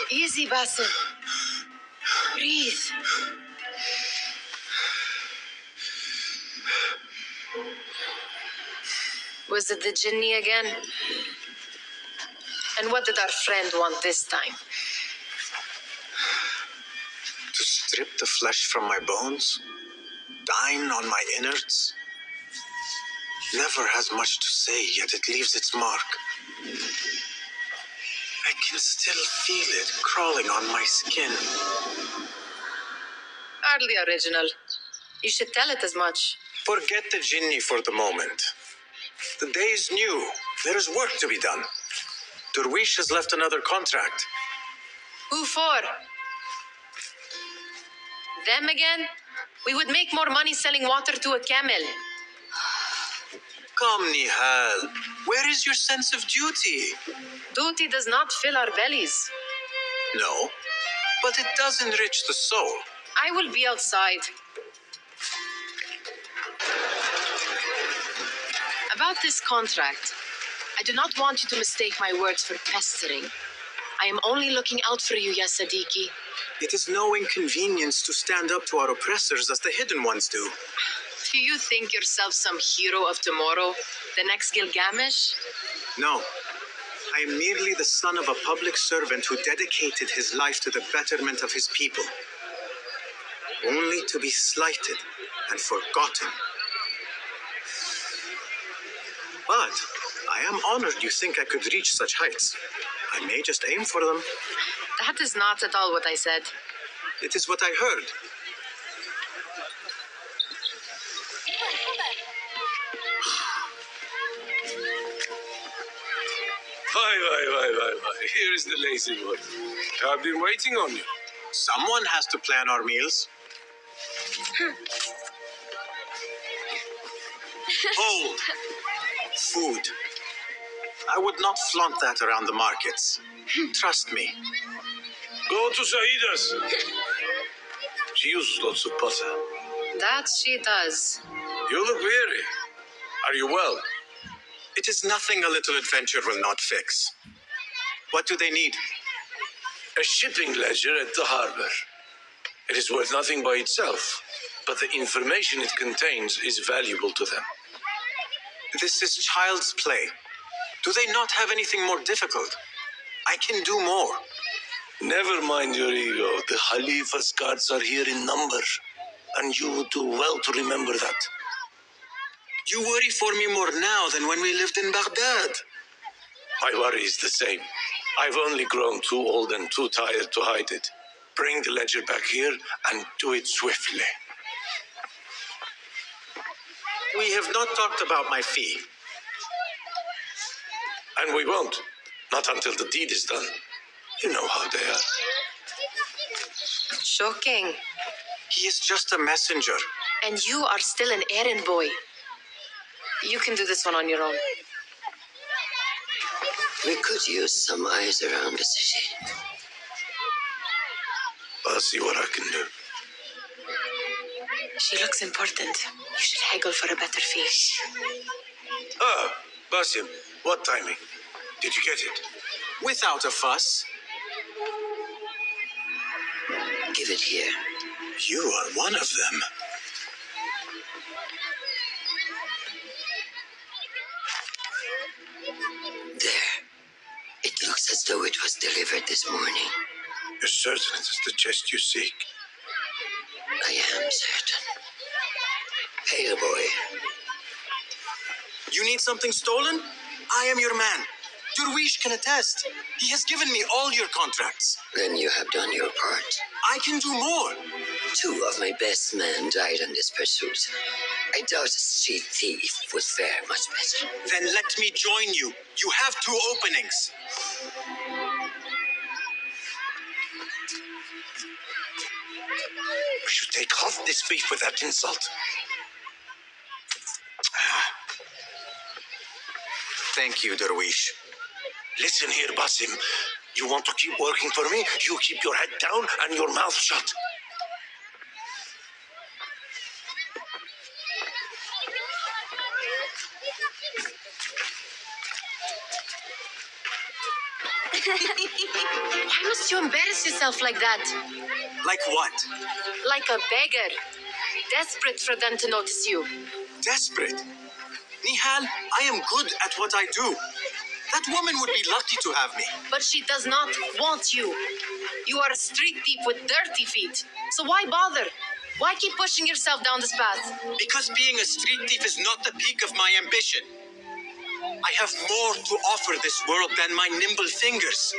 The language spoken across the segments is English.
Easy, Basim. Breathe. Was it the Jinni again? And what did our friend want this time? To strip the flesh from my bones? Dine on my innards? Never has much to say, yet it leaves its mark. I can still feel it crawling on my skin. Hardly original. You should tell it as much. Forget the Jinni for the moment. The day is new. There is work to be done. Durwish has left another contract. Who for? Them again? We would make more money selling water to a camel. Come, Nihal. Where is your sense of duty? Duty does not fill our bellies. No, but it does enrich the soul. I will be outside. About this contract, I do not want you to mistake my words for pestering. I am only looking out for you, Ya Sadiqi. It is no inconvenience to stand up to our oppressors as the hidden ones do. Do you think yourself some hero of tomorrow? The next Gilgamesh? No. I am merely the son of a public servant who dedicated his life to the betterment of his people. Only to be slighted and forgotten. But I am honored you think I could reach such heights. I may just aim for them. That is not at all what I said. It is what I heard. Why. Here is the lazy boy. I've been waiting on you. Someone has to plan our meals. Hold. Food. I would not flaunt that around the markets. Trust me. Go to Sahida's. She uses lots of butter. That she does. You look weary. Are you well? It is nothing a little adventure will not fix. What do they need? A shipping ledger at the harbor. It is worth nothing by itself, but the information it contains is valuable to them. This is child's play. Do they not have anything more difficult? I can do more. Never mind your ego. The Khalifa's guards are here in number, and you would do well to remember that. You worry for me more now than when we lived in Baghdad. My worry is the same. I've only grown too old and too tired to hide it. Bring the ledger back here and do it swiftly. We have not talked about my fee. And we won't. Not until the deed is done. You know how they are. Shocking. He is just a messenger. And you are still an errand boy. You can do this one on your own. We could use some eyes around the city. I'll see what I can do. She looks important. You should haggle for a better fee. Ah, Basim, what timing? Did you get it? Without a fuss. Give it here. You are one of them. There. It looks as though it was delivered this morning. You're certain it is the chest you seek? I am certain. Hail, boy. You need something stolen? I am your man. Durwish can attest. He has given me all your contracts. Then you have done your part. I can do more. 2 of my best men died in this pursuit. I doubt a street thief would fare much better. Then let me join you. You have 2 openings. We should take off this beef without insult. Thank you, Darwish. Listen here, Basim. You want to keep working for me? You keep your head down and your mouth shut. Why must you embarrass yourself like that? Like what? Like a beggar. Desperate for them to notice you. Desperate? Nihal, I am good at what I do. That woman would be lucky to have me. But she does not want you. You are a street thief with dirty feet. So why bother? Why keep pushing yourself down this path? Because being a street thief is not the peak of my ambition. I have more to offer this world than my nimble fingers.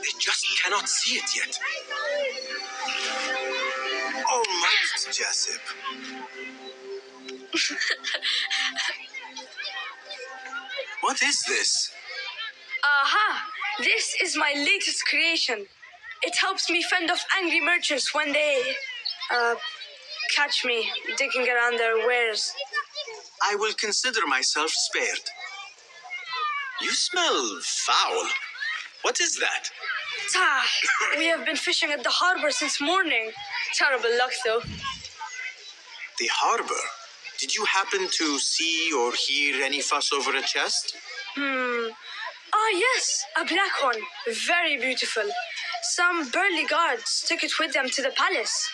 They just cannot see it yet. Almost, Jasip. What is this? Aha! This is my latest creation. It helps me fend off angry merchants when they, catch me digging around their wares. I will consider myself spared. You smell foul. What is that? Tah! We have been fishing at the harbor since morning. Terrible luck, though. The harbor? Did you happen to see or hear any fuss over a chest? Ah, yes, a black one. Very beautiful. Some burly guards took it with them to the palace.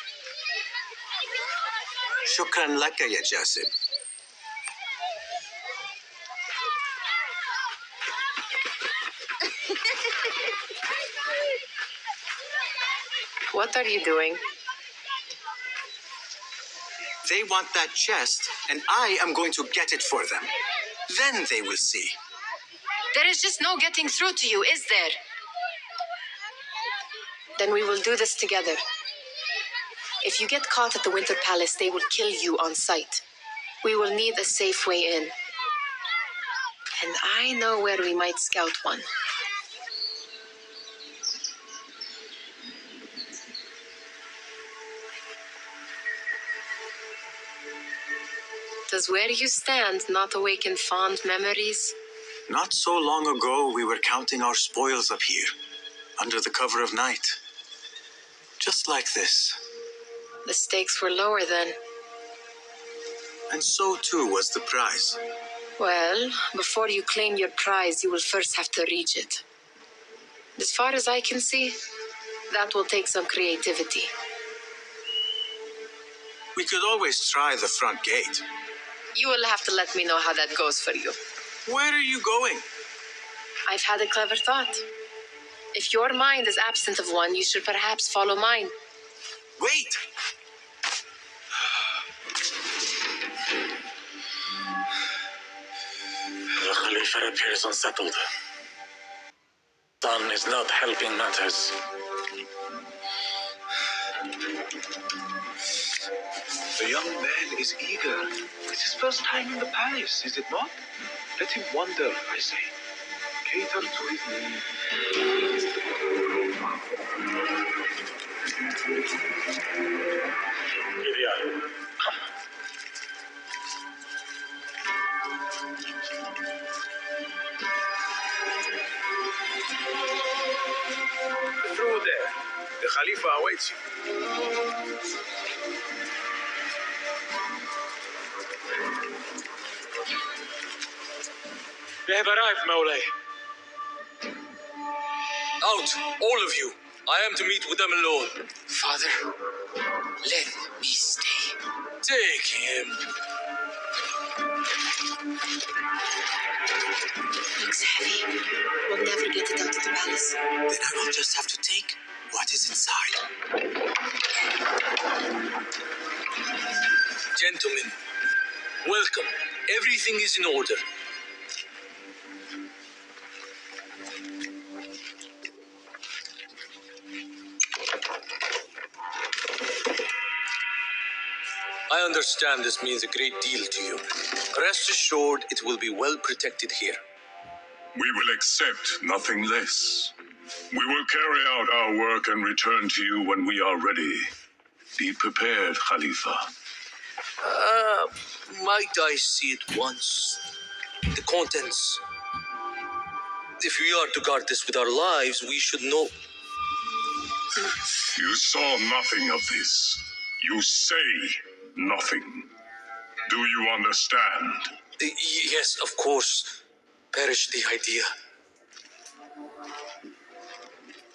Shukran laka, ya Jasip. What are you doing? They want that chest, and I am going to get it for them. Then they will see. There is just no getting through to you, is there? Then we will do this together. If you get caught at the Winter Palace, they will kill you on sight. We will need a safe way in. And I know where we might scout one. Does where you stand not awaken fond memories? Not so long ago, we were counting our spoils up here, under the cover of night. Just like this. The stakes were lower then. And so too was the prize. Well, before you claim your prize, you will first have to reach it. As far as I can see, that will take some creativity. We could always try the front gate. You will have to let me know how that goes for you. Where are you going? I've had a clever thought. If your mind is absent of one, you should perhaps follow mine. Wait! The Khalifa appears unsettled. Sun is not helping matters. The young man is eager. It's his first time in the palace, is it not? Let him wander, I say. Cater to his needs. Through there. The Khalifa awaits you. They have arrived, Maulay. Out, all of you. I am to meet with them alone. Father, let me stay. Take him. Looks heavy. We'll never get it out of the palace. Then I will just have to take what is inside. Gentlemen, welcome. Everything is in order. I understand this means a great deal to you. Rest assured, it will be well protected here. We will accept nothing less. We will carry out our work and return to you when we are ready. Be prepared, Khalifa. Might I see it once? The contents. If we are to guard this with our lives, we should know. You saw nothing of this. You say nothing. Do you understand? Yes, of course. Perish the idea.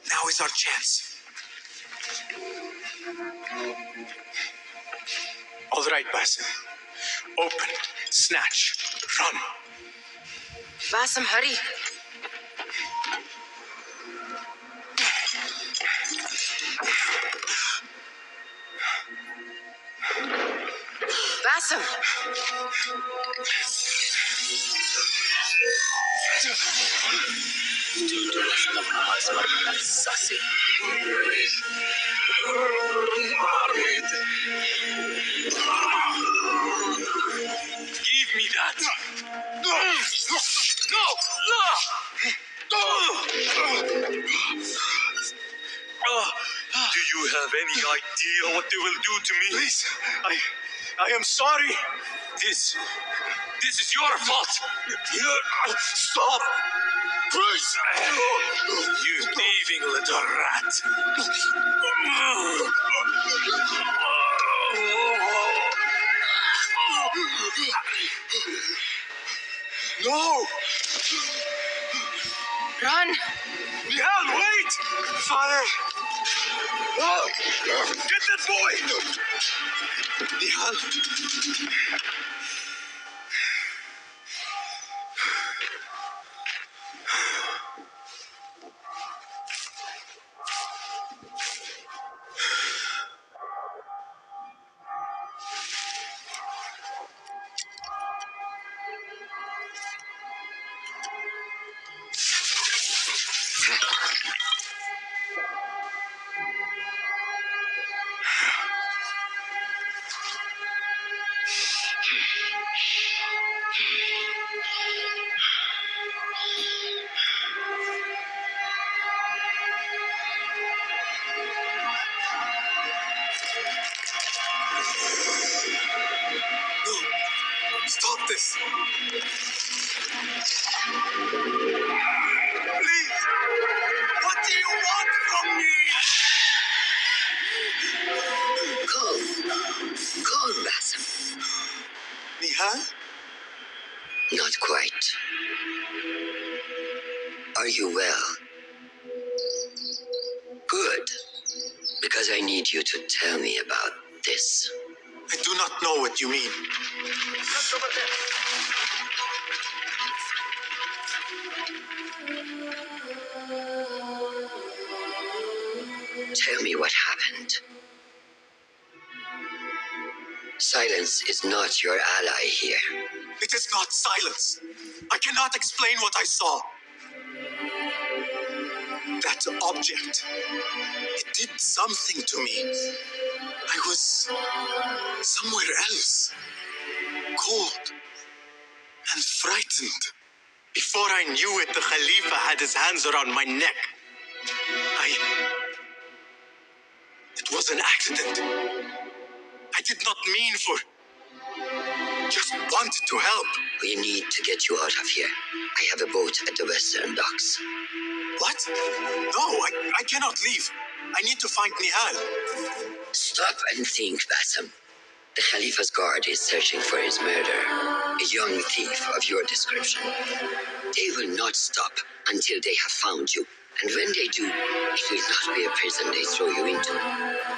Now is our chance. All right, Basim. Open, snatch, run. Basim, hurry. Basim! Give me that! No! Do you have any idea what they will do to me? Please, I am sorry. This is your fault! Stop! Please! You thieving little rat! No! Run! Nihal, wait! Father! Oh, get that boy! Nihal? Stop this! Please! What do you want from me? Calm, Basim. Nihal? Not quite. Are you well? Good. Because I need you to tell me about this. I do not know what you mean. Tell me what happened. Silence is not your ally here. It is not silence. I cannot explain what I saw. That object, it did something to me. I was somewhere else. Cold and frightened. Before I knew it, the Khalifa had his hands around my neck. It was an accident. I did not mean for... Just wanted to help. We need to get you out of here. I have a boat at the western docks. What? No, I cannot leave. I need to find Nihal. Stop and think, Basim. The Khalifa's guard is searching for his murderer, a young thief of your description. They will not stop until they have found you. And when they do, it will not be a prison they throw you into.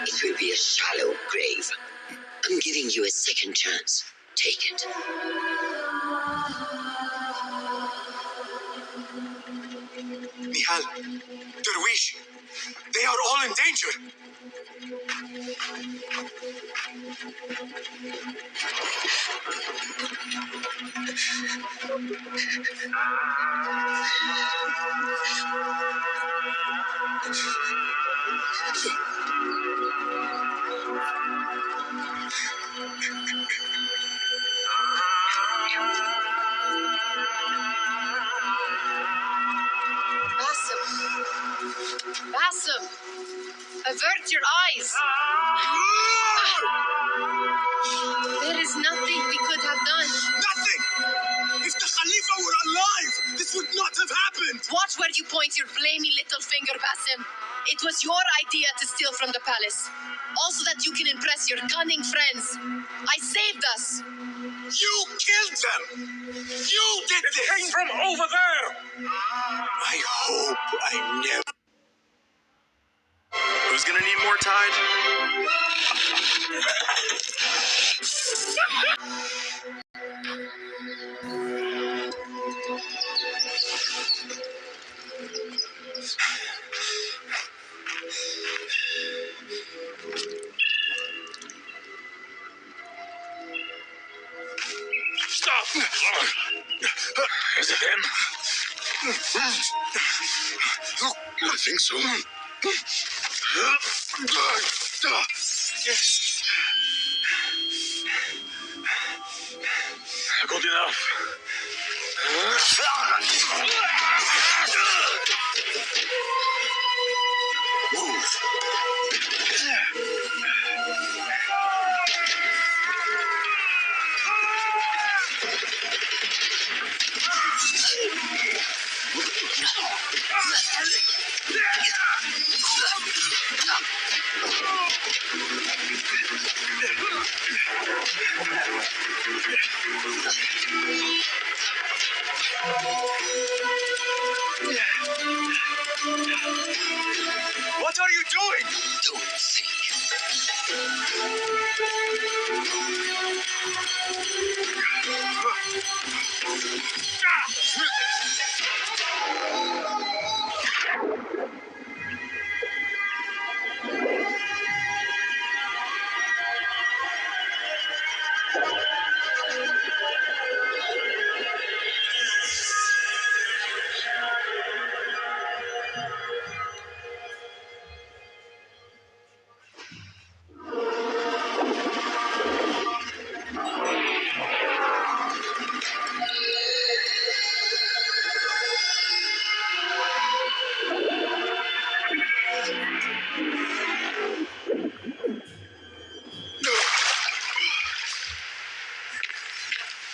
It will be a shallow grave. I'm giving you a second chance. Take it. Nihal, Derwish, they are all in danger. avert your eyes. There is nothing we could have done. Nothing! If the Khalifa were alive, this would not have happened! Watch where you point your blamey little finger, Basim. It was your idea to steal from the palace. Also that you can impress your cunning friends. I saved us. You killed them! You did this! It came from over there! I hope I never... Who's gonna need more Tide? Stop! Is it him? I think so. Yes. Good enough. Move! What are you doing? Don't think.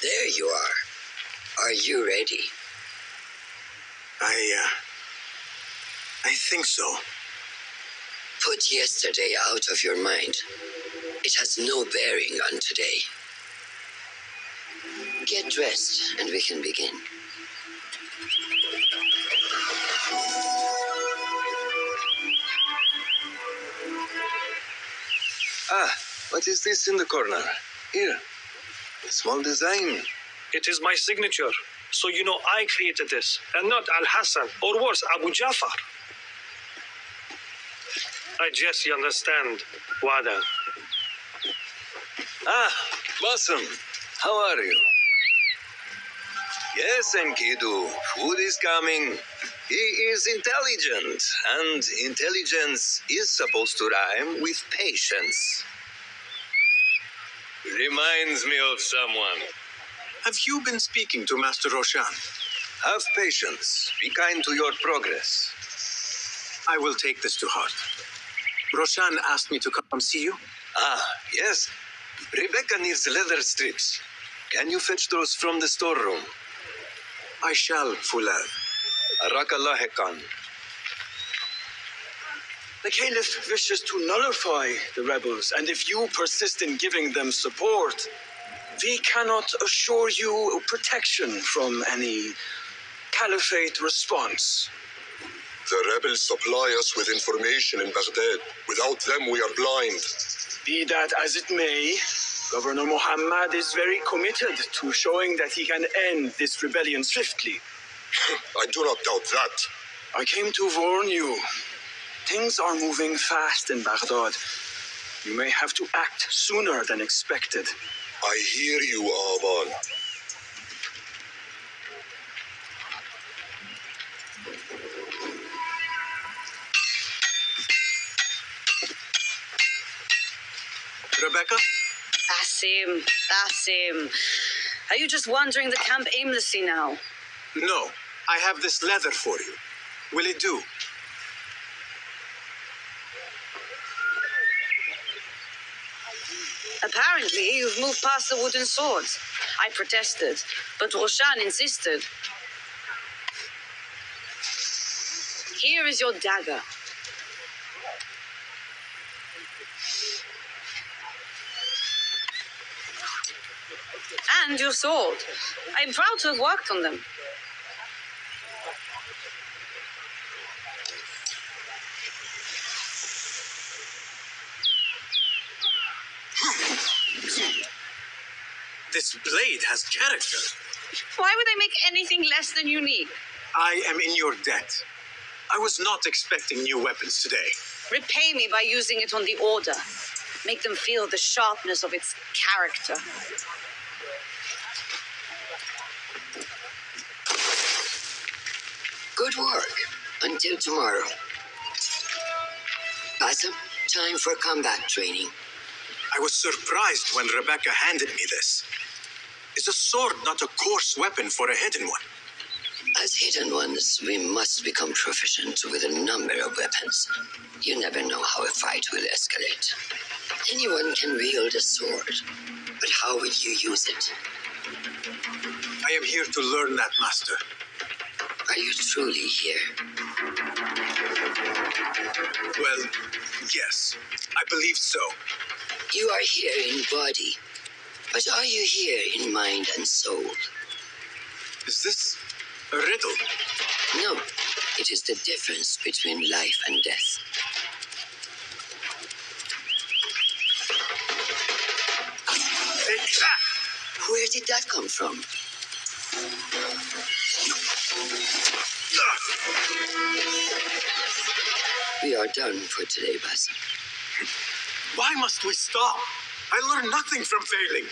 There you are. Are you ready? I think so. Put yesterday out of your mind. It has no bearing on today. Get dressed and we can begin. What is this in the corner? Here. A small design. It is my signature. So you know I created this, and not Al-Hassan, or worse, Abu Jafar. I guess you understand, Wada. Basim. How are you? Yes, Enkidu. Food is coming. He is intelligent, and intelligence is supposed to rhyme with patience. Reminds me of someone. Have you been speaking to Master Roshan? Have patience. Be kind to your progress. I will take this to heart. Roshan asked me to come see you. Yes. Rebecca needs leather strips. Can you fetch those from the storeroom? I shall, Fulad. Arakallah Khan. The Caliph wishes to nullify the rebels, and if you persist in giving them support, we cannot assure you protection from any Caliphate response. The rebels supply us with information in Baghdad. Without them, we are blind. Be that as it may, Governor Muhammad is very committed to showing that he can end this rebellion swiftly. I do not doubt that. I came to warn you. Things are moving fast in Baghdad. You may have to act sooner than expected. I hear you, Aban. Rebecca? Basim. Are you just wandering the camp aimlessly now? No. I have this leather for you. Will it do? Apparently, you've moved past the wooden swords. I protested, but Roshan insisted. Here is your dagger. And your sword. I'm proud to have worked on them. This blade has character. Why would I make anything less than unique? I am in your debt. I was not expecting new weapons today. Repay me by using it on the Order. Make them feel the sharpness of its character. Good work. Until tomorrow. Basim, time for combat training. I was surprised when Rebecca handed me this. It's a sword, not a coarse weapon for a hidden one. As hidden ones, we must become proficient with a number of weapons. You never know how a fight will escalate. Anyone can wield a sword, but how will you use it? I am here to learn that, Master. Are you truly here? Well, yes, I believe so. You are here in body, but are you here in mind and soul? Is this a riddle? No, it is the difference between life and death. Where did that come from? We are done for today, Basim. Why must we stop? I learned nothing from failing.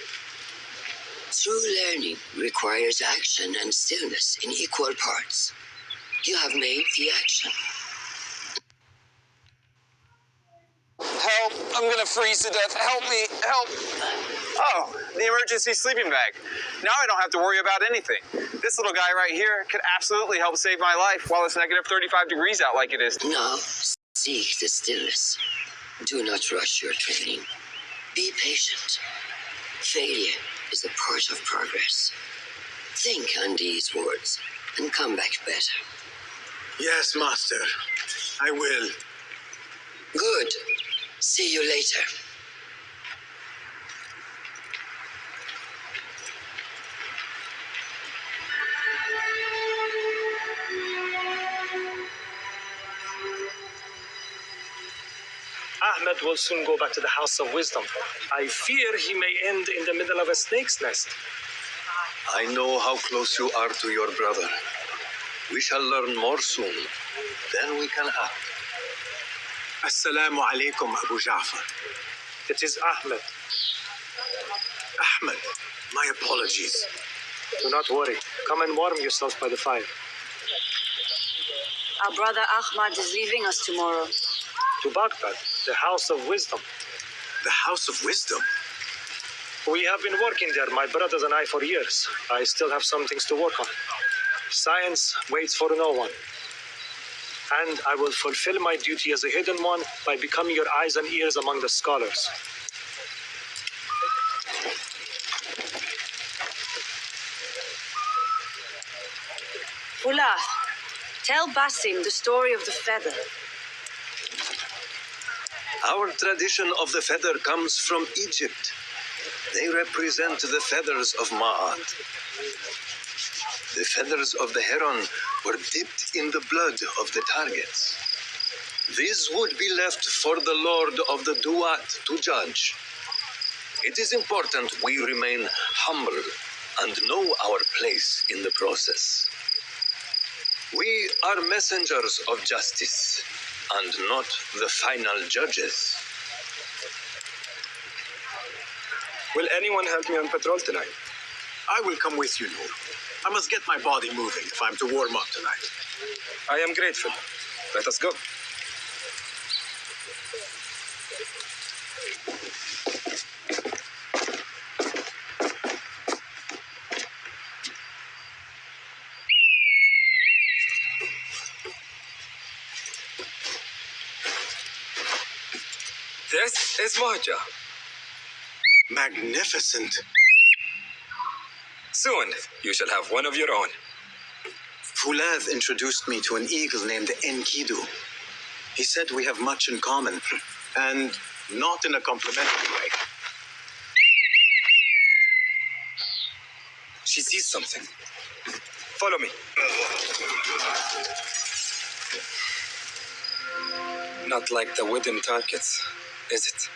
True learning requires action and stillness in equal parts. You have made the action. Help! I'm gonna freeze to death. Help me! Help! Oh, the emergency sleeping bag. Now I don't have to worry about anything. This little guy right here could absolutely help save my life while it's negative 35 degrees out like it is. Now, seek the stillness. Do not rush your training. Be patient. Failure is a part of progress. Think on these words and come back better. Yes, Master. I will. Good. See you later. Ahmed will soon go back to the House of Wisdom. I fear he may end in the middle of a snake's nest. I know how close you are to your brother. We shall learn more soon. Then we can act. Assalamu alaikum, Abu Ja'far. It is Ahmed. Ahmed, my apologies. Do not worry. Come and warm yourself by the fire. Our brother Ahmad is leaving us tomorrow. To Baghdad, the House of Wisdom. The House of Wisdom? We have been working there, my brothers and I, for years. I still have some things to work on. Science waits for no one. And I will fulfill my duty as a hidden one by becoming your eyes and ears among the scholars. Ullah, tell Basim the story of the feather. Our tradition of the feather comes from Egypt. They represent the feathers of Ma'at. The feathers of the heron were dipped in the blood of the targets. These would be left for the Lord of the Duat to judge. It is important we remain humble and know our place in the process. We are messengers of justice and not the final judges. Will anyone help me on patrol tonight? I will come with you, Noor. I must get my body moving if I'm to warm up tonight. I am grateful. Let us go. This is Moja. Magnificent. Soon, you shall have one of your own. Fulav introduced me to an eagle named Enkidu. He said we have much in common, and not in a complimentary way. She sees something. Follow me. Not like the wooden targets, is it?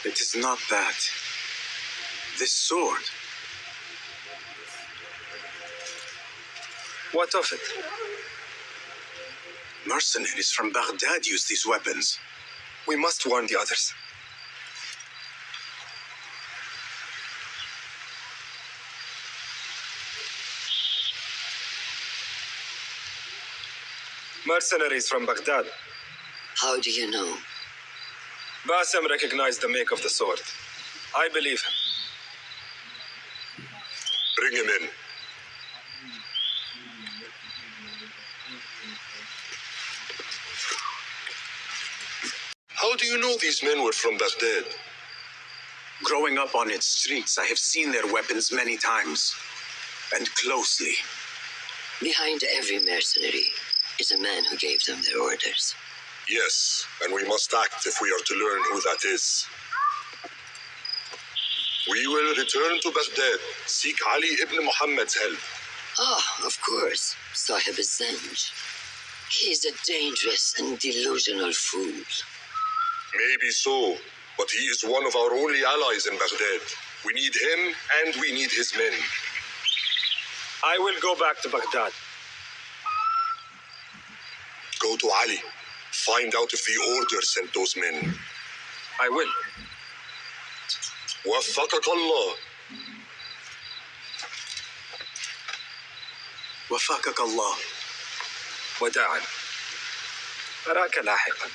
It is not that. This sword. What of it? Mercenaries from Baghdad use these weapons. We must warn the others. Mercenaries from Baghdad. How do you know? Bassem recognized the make of the sword. I believe him. Bring him in. How do you know these men were from Baghdad? Growing up on its streets, I have seen their weapons many times, and closely. Behind every mercenary is a man who gave them their orders. Yes, and we must act if we are to learn who that is. We will return to Baghdad, seek Ali ibn Muhammad's help. Ah, of course, Sahib Zanj. He's a dangerous and delusional fool. Maybe so, but he is one of our only allies in Baghdad. We need him, and we need his men. I will go back to Baghdad. Go to Ali. Find out if the order sent those men. I will. وفقك الله. وفقك الله. وداعا. أراك لاحقا.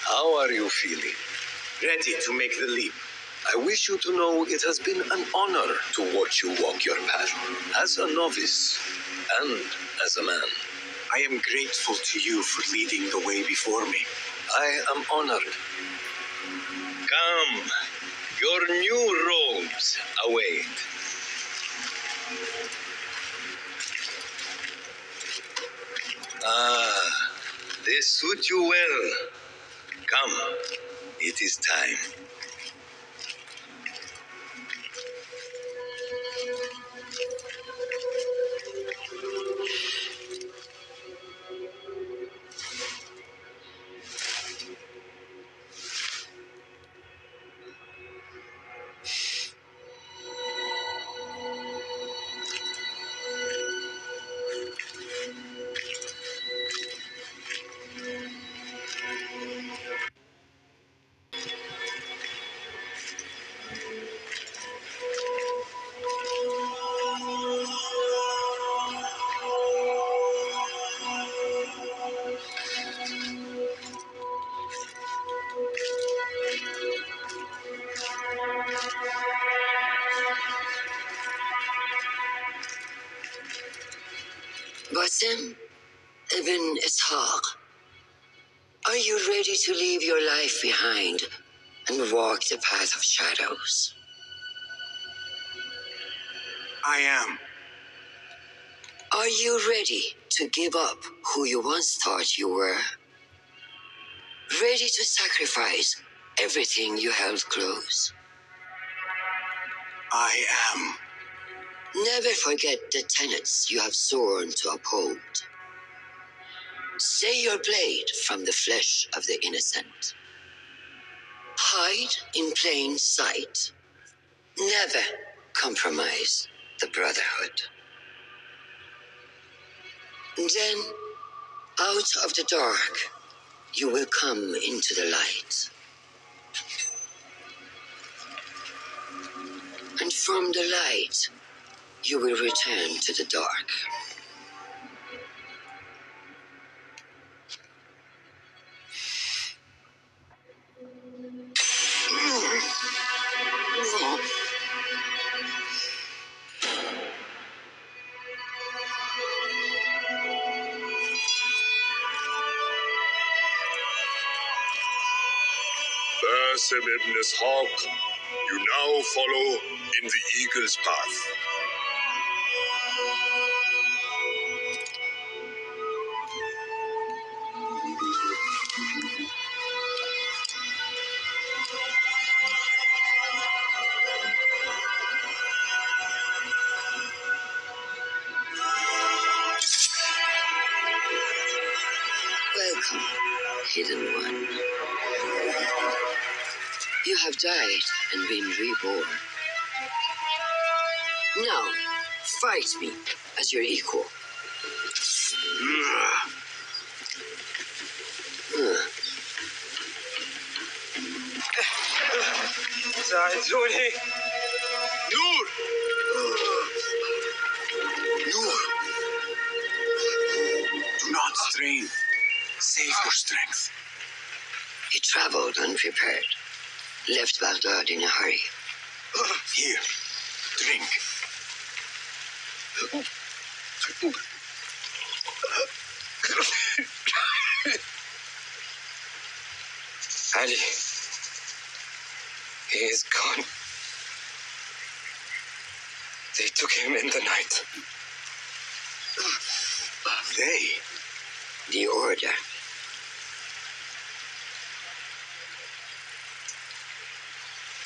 How are you feeling? Ready to make the leap. I wish you to know it has been an honor to watch you walk your path, as a novice and as a man. I am grateful to you for leading the way before me. I am honored. Come, your new robes await. Ah, they suit you well. Come, it is time. Basim ibn Ishaq, are you ready to leave your life behind and walk the path of shadows? I am. Are you ready to give up who you once thought you were? Ready to sacrifice everything you held close? I am. Never forget the tenets you have sworn to uphold. Stay your blade from the flesh of the innocent. Hide in plain sight. Never compromise the Brotherhood. Then, out of the dark, you will come into the light. And from the light, you will return to the dark. Basim ibn Ishaq, you now follow in the Eagle's path. Welcome, Hidden One. You have died and been reborn. Now, fight me as your equal. ساعدوني. Noor! Noor! Do not strain. Save your strength. He traveled unprepared, left Baghdad in a hurry. Here, drink. Ali. He is gone. They took him in the night. They? The Order.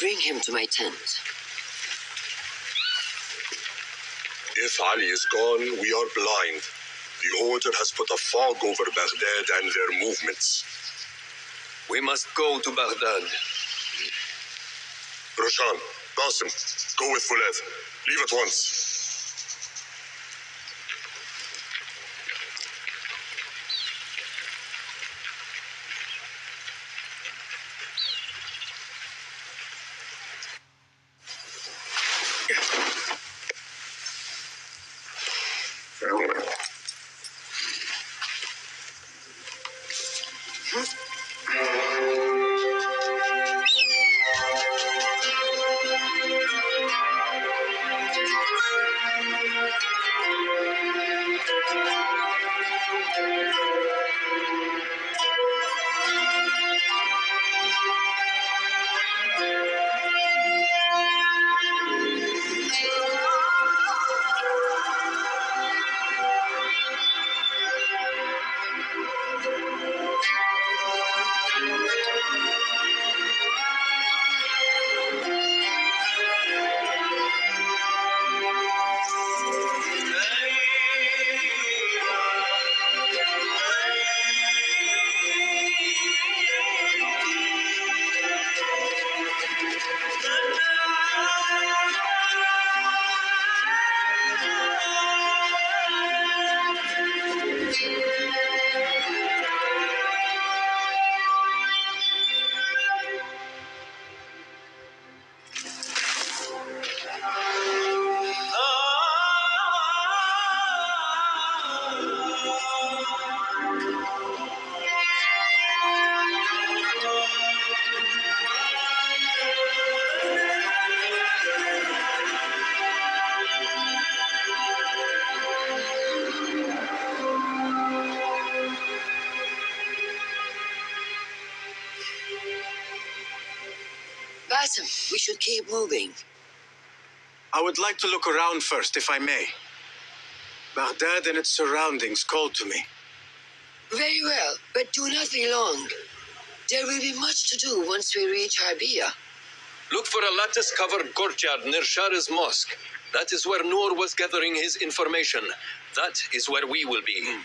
Bring him to my tent. If Ali is gone, we are blind. The Order has put a fog over Baghdad and their movements. We must go to Baghdad. Roshan, Basim, go with Fulad. Leave at once. Bassam, we should keep moving. I would like to look around first, if I may. Baghdad and its surroundings call to me. Very well, but do not be long. There will be much to do once we reach Harbiya. Look for a lattice-covered courtyard near Shah's mosque. That is where Noor was gathering his information. That is where we will be.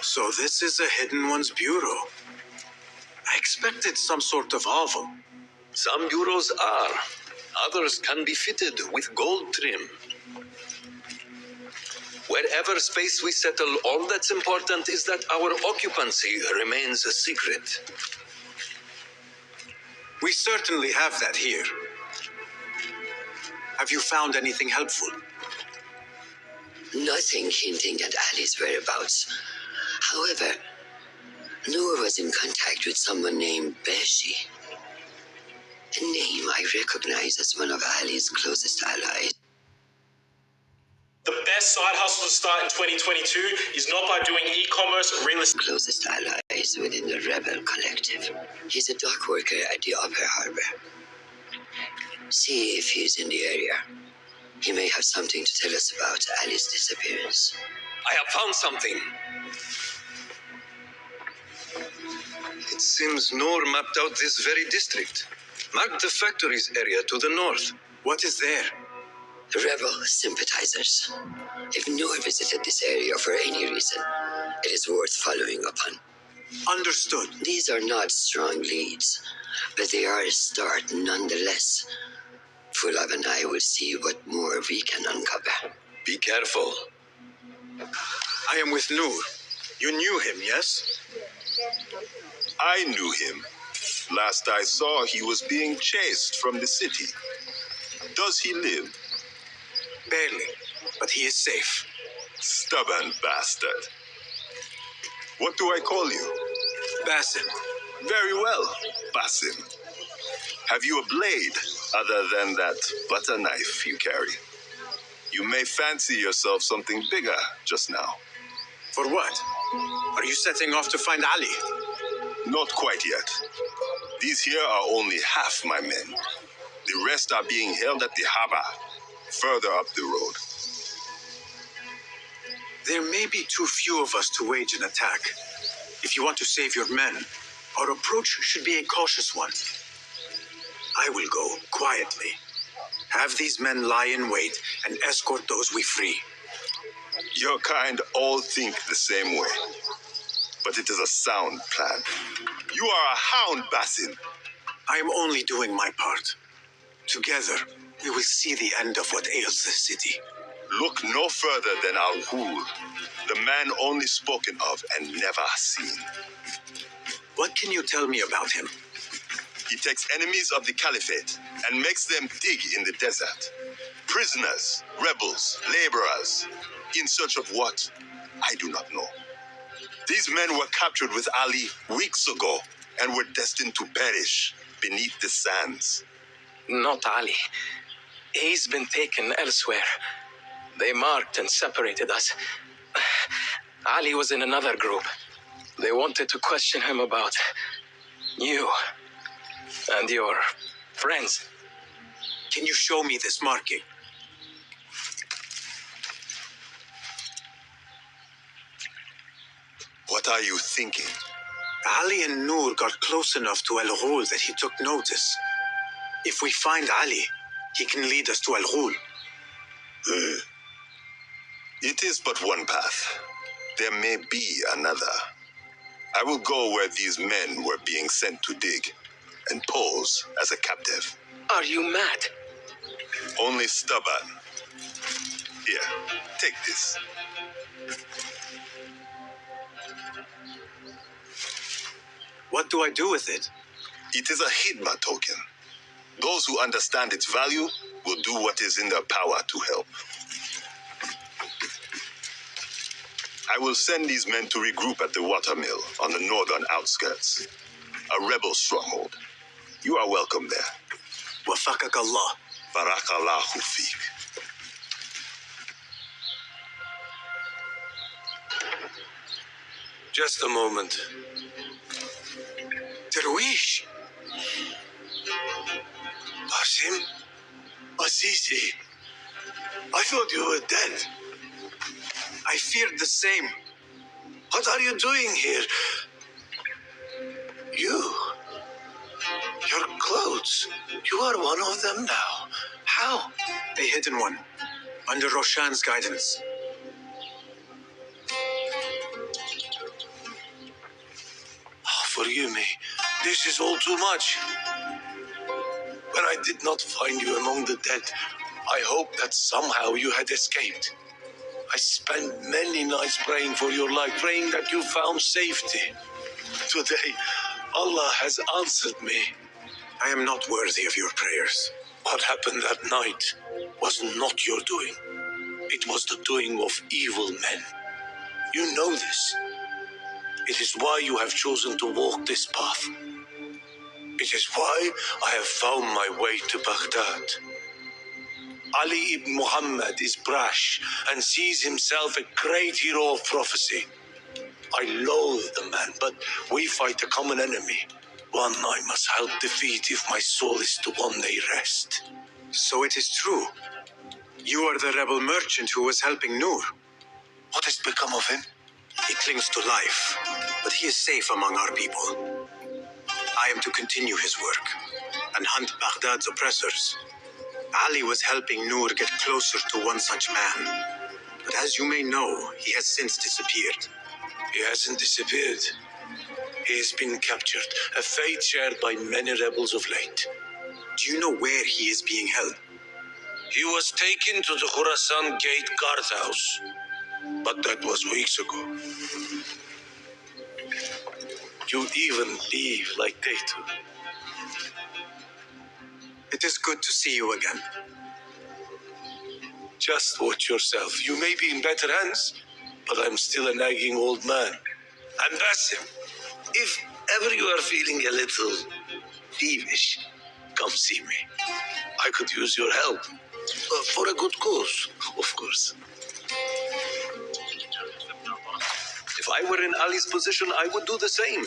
So this is a Hidden One's bureau. I expected some sort of hovel. Some bureaus are. Others can be fitted with gold trim. Wherever space we settle, all that's important is that our occupancy remains a secret. We certainly have that here. Have you found anything helpful? Nothing hinting at Ali's whereabouts. However, Noor was in contact with someone named Beshi. A name I recognize as one of Ali's closest allies. The best side hustle to start in 2022 is not by doing e-commerce, real estate. Closest allies within the rebel collective. He's a dock worker at the Upper Harbor. See if he's in the area. He may have something to tell us about Ali's disappearance. I have found something. It seems Noor mapped out this very district. Marked the factories area to the north. What is there? Rebel sympathizers. If Noor visited this area for any reason, it is worth following up on. Understood. These are not strong leads, but they are a start nonetheless. Fulab and I will see what more we can uncover. Be careful. I am with Noor. You knew him, yes? I knew him. Last I saw, he was being chased from the city. Does he live? Barely, but he is safe. Stubborn bastard. What do I call you? Bassam. Very well, Bassam. Have you a blade other than that butter knife you carry? You may fancy yourself something bigger just now. For what? Are you setting off to find Ali? Not quite yet. These here are only half my men. The rest are being held at the harbor, further up the road. There may be too few of us to wage an attack. If you want to save your men, our approach should be a cautious one. I will go quietly. Have these men lie in wait and escort those we free. Your kind all think the same way. But it is a sound plan. You are a hound, Basim. I am only doing my part. Together, we will see the end of what ails this city. Look no further than Al-Ghul, the man only spoken of and never seen. What can you tell me about him? He takes enemies of the Caliphate and makes them dig in the desert. Prisoners, rebels, laborers. In search of what? I do not know. These men were captured with Ali weeks ago and were destined to perish beneath the sands. Not Ali. He's been taken elsewhere. They marked and separated us. Ali was in another group. They wanted to question him about you and your friends. Can you show me this marking? What are you thinking? Ali and Noor got close enough to Al-Ghul that he took notice. If we find Ali, he can lead us to Al-Ghul. It is but one path. There may be another. I will go where these men were being sent to dig and pose as a captive. Are you mad? Only stubborn. Here, take this. What do I do with it? It is a Hidma token. Those who understand its value will do what is in their power to help. I will send these men to regroup at the watermill on the northern outskirts, a rebel stronghold. You are welcome there. Wafakak Allah. Barakallahu feek. Just a moment. Darwish. Basim? Azizi? I thought you were dead. I feared the same. What are you doing here? Your clothes. You are one of them now. How? A hidden one. Under Roshan's guidance. Oh, forgive me. This is all too much. When I did not find you among the dead, I hoped that somehow you had escaped. I spent many nights praying for your life, praying that you found safety. Today, Allah has answered me. I am not worthy of your prayers. What happened that night was not your doing. It was the doing of evil men. You know this. It is why you have chosen to walk this path. It is why I have found my way to Baghdad. Ali ibn Muhammad is brash and sees himself a great hero of prophecy. I loathe the man, but we fight a common enemy. One I must help defeat if my soul is to one day rest. So it is true. You are the rebel merchant who was helping Noor. What has become of him? He clings to life, but he is safe among our people. I am to continue his work and hunt Baghdad's oppressors. Ali was helping Noor get closer to one such man. But as you may know, he has since disappeared. He hasn't disappeared. He has been captured, a fate shared by many rebels of late. Do you know where he is being held? He was taken to the Khurasan Gate guardhouse, but that was weeks ago. You even leave like they do. It is good to see you again. Just watch yourself. You may be in better hands, but I'm still a nagging old man. And Basim, if ever you are feeling a little peevish, come see me. I could use your help. For a good cause, of course. If I were in Ali's position, I would do the same.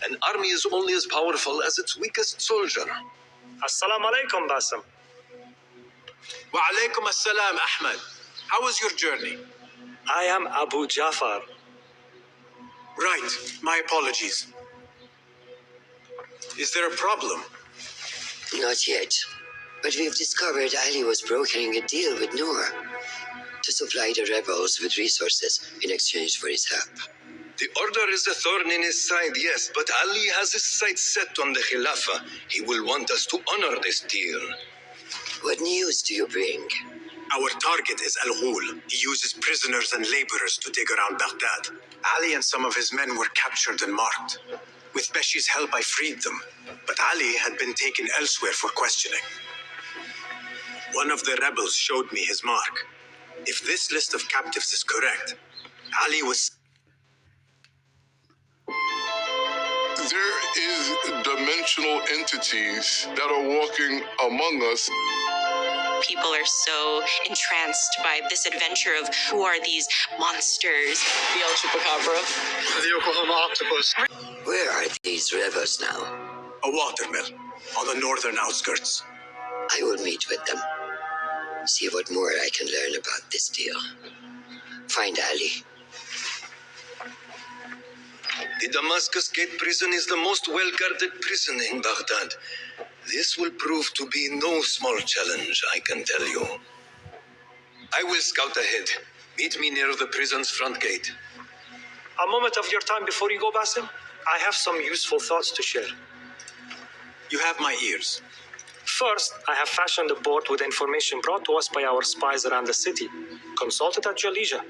An army is only as powerful as its weakest soldier. Assalamu alaikum, Basim. Wa alaikum assalam, Ahmad. How was your journey? I am Abu Jafar. Right. My apologies. Is there a problem? Not yet. But we've discovered Ali was brokering a deal with Noor to supply the rebels with resources in exchange for his help. The order is a thorn in his side, yes, but Ali has his sights set on the Khilafah. He will want us to honor this deal. What news do you bring? Our target is Al-Ghul. He uses prisoners and laborers to dig around Baghdad. Ali and some of his men were captured and marked. With Beshi's help, I freed them. But Ali had been taken elsewhere for questioning. One of the rebels showed me his mark. If this list of captives is correct, Ali was... There is dimensional entities that are walking among us. People are so entranced by this adventure of who are these monsters. The El Chupacabra. The Oklahoma octopus. Where are these rebels now? A watermill on the northern outskirts. I will meet with them. See what more I can learn about this deal. Find Ali. The Damascus Gate prison is the most well-guarded prison in Baghdad. This will prove to be no small challenge, I can tell you. I will scout ahead. Meet me near the prison's front gate. A moment of your time before you go, Basim. I have some useful thoughts to share. You have my ears. First, I have fashioned a board with information brought to us by our spies around the city. Consult it at your leisure.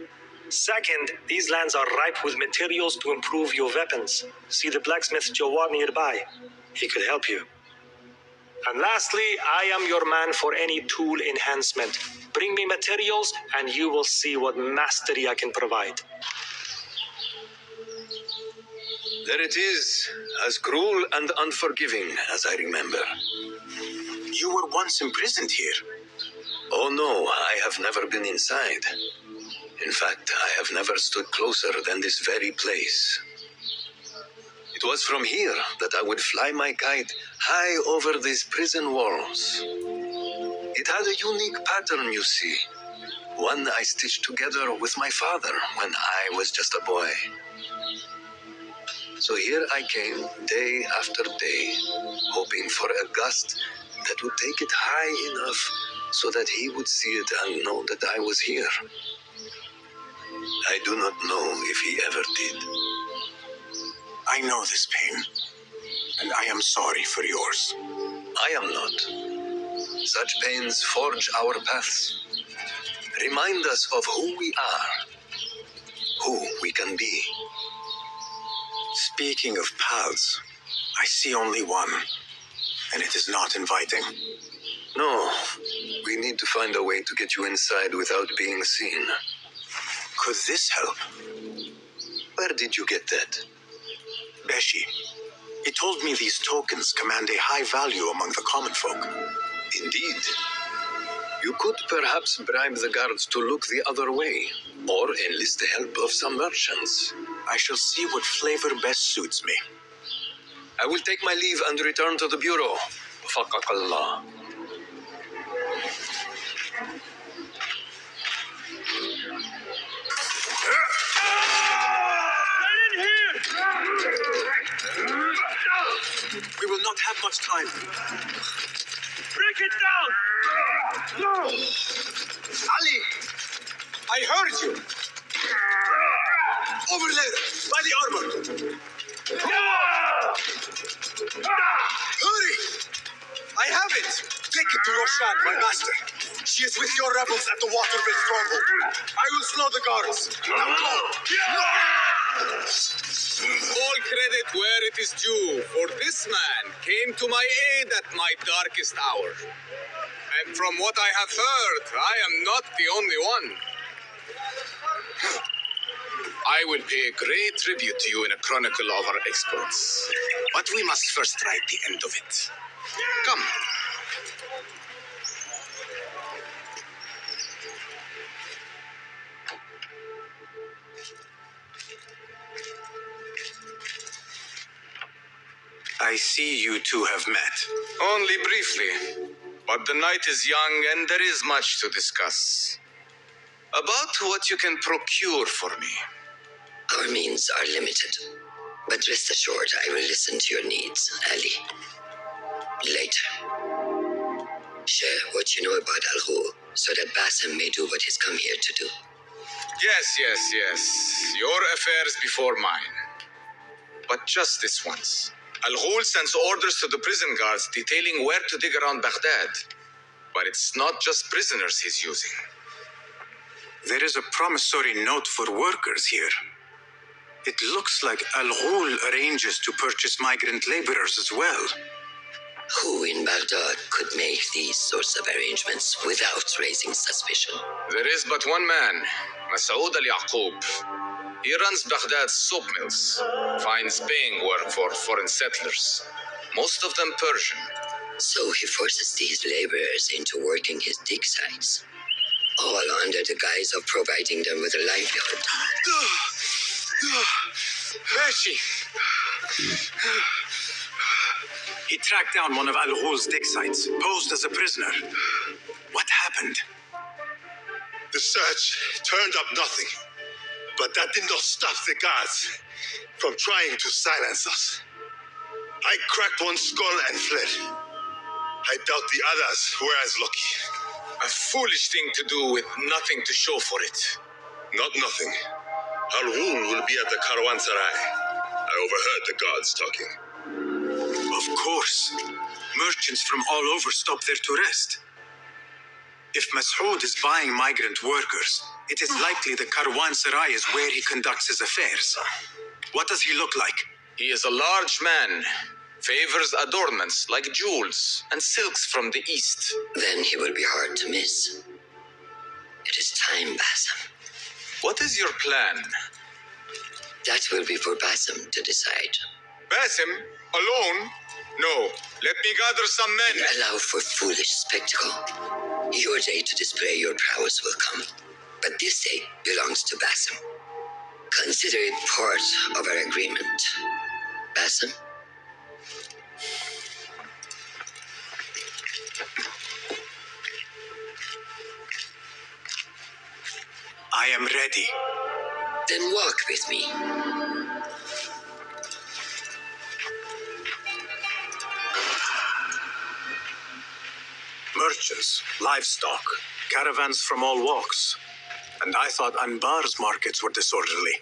Second, these lands are ripe with materials to improve your weapons. See the blacksmith Jawar nearby. He could help you. And lastly, I am your man for any tool enhancement. Bring me materials and you will see what mastery I can provide. There it is, as cruel and unforgiving as I remember. You were once imprisoned here. Oh no, I have never been inside. In fact, I have never stood closer than this very place. It was from here that I would fly my kite high over these prison walls. It had a unique pattern, you see. One I stitched together with my father when I was just a boy. So here I came, day after day, hoping for a gust that would take it high enough so that he would see it and know that I was here. I do not know if he ever did. I know this pain, and I am sorry for yours. I am not. Such pains forge our paths. Remind us of who we are, who we can be. Speaking of paths, I see only one, and it is not inviting. No, we need to find a way to get you inside without being seen. Could this help? Where did you get that? Beshi. He told me these tokens command a high value among the common folk. Indeed. You could perhaps bribe the guards to look the other way, or enlist the help of some merchants. I shall see what flavor best suits me. I will take my leave and return to the bureau. Faqakallah. We will not have much time. Break it down! Ali! I heard you! Over there, by the armor! Hurry! I have it! Take it to Roshan, my master. She is with your rebels at the Waterville stronghold. I will slow the guards. Now go! All credit where it is due, for this man came to my aid at my darkest hour. And from what I have heard, I am not the only one. I will pay great tribute to you in a chronicle of our exploits. But we must first write the end of it. Come. I see you two have met. Only briefly. But the night is young and there is much to discuss. About what you can procure for me. Our means are limited. But rest assured, I will listen to your needs, Ali. Later. Share what you know about Al-Ghul, so that Bassem may do what he's come here to do. Yes. Your affairs before mine. But just this once. Al-Ghul sends orders to the prison guards detailing where to dig around Baghdad. But it's not just prisoners he's using. There is a promissory note for workers here. It looks like Al-Ghul arranges to purchase migrant laborers as well. Who in Baghdad could make these sorts of arrangements without raising suspicion? There is but one man, Masoud al-Yaqub. He runs Baghdad's soap mills, finds paying work for foreign settlers, most of them Persian. So he forces these laborers into working his dig sites, all under the guise of providing them with a livelihood. Beshi! He tracked down one of Al-Ghul's dig sites, posed as a prisoner. What happened? The search turned up nothing. But that did not stop the guards from trying to silence us. I cracked one skull and fled. I doubt the others were as lucky. A foolish thing to do with nothing to show for it. Not nothing. Al-Ghul will be at the Caravanserai. I overheard the guards talking. Of course. Merchants from all over stop there to rest. If Masoud is buying migrant workers, it is likely the Caravanserai is where he conducts his affairs. What does he look like? He is a large man, favors adornments like jewels and silks from the east. Then he will be hard to miss. It is time, Bassem. What is your plan? That will be for Bassem to decide. Bassem? Alone? No, let me gather some men. Allow for foolish spectacle. Your day to display your prowess will come. But this day belongs to Basim. Consider it part of our agreement. Basim? I am ready. Then walk with me. Merchants, livestock, caravans from all walks. And I thought Anbar's markets were disorderly.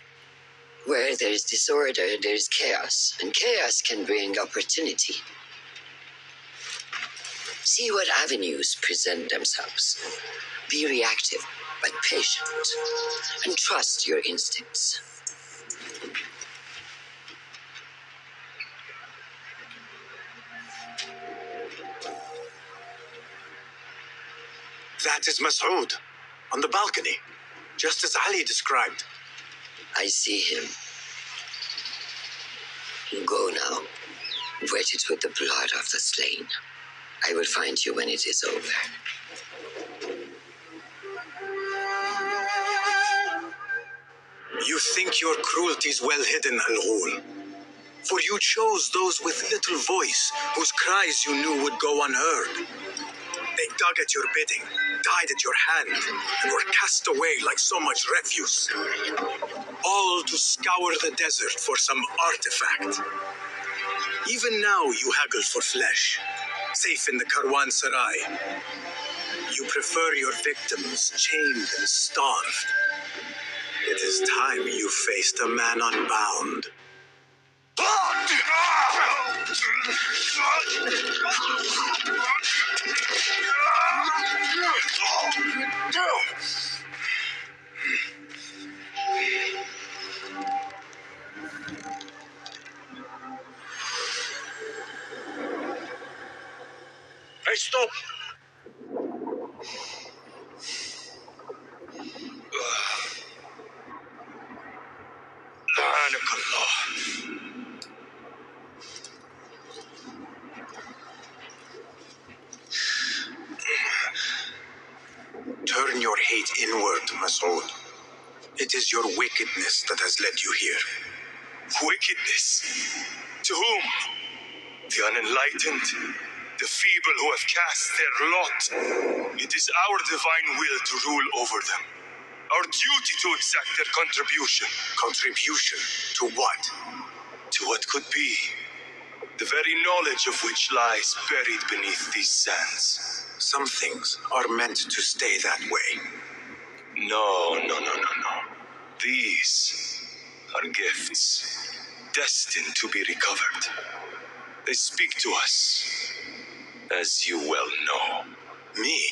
Where there is disorder, there is chaos, and chaos can bring opportunity. See what avenues present themselves. Be reactive, but patient, and trust your instincts. That is Masood, on the balcony, just as Ali described. I see him. Go now, wetted with the blood of the slain. I will find you when it is over. You think your cruelty is well hidden, Al-Ghul. For you chose those with little voice, whose cries you knew would go unheard. They dug at your bidding, died at your hand, and were cast away like so much refuse. All to scour the desert for some artifact. Even now you haggle for flesh, safe in the Karwansarai. You prefer your victims chained and starved. It is time you faced a man unbound. Hey, stop! Turn your hate inward, Masood. It is your wickedness that has led you here. Wickedness? To whom? The unenlightened? The feeble who have cast their lot? It is our divine will to rule over them. Our duty to exact their contribution. Contribution? To what? To what could be. The very knowledge of which lies buried beneath these sands. Some things are meant to stay that way. No. These are gifts, destined to be recovered. They speak to us, as you well know. Me?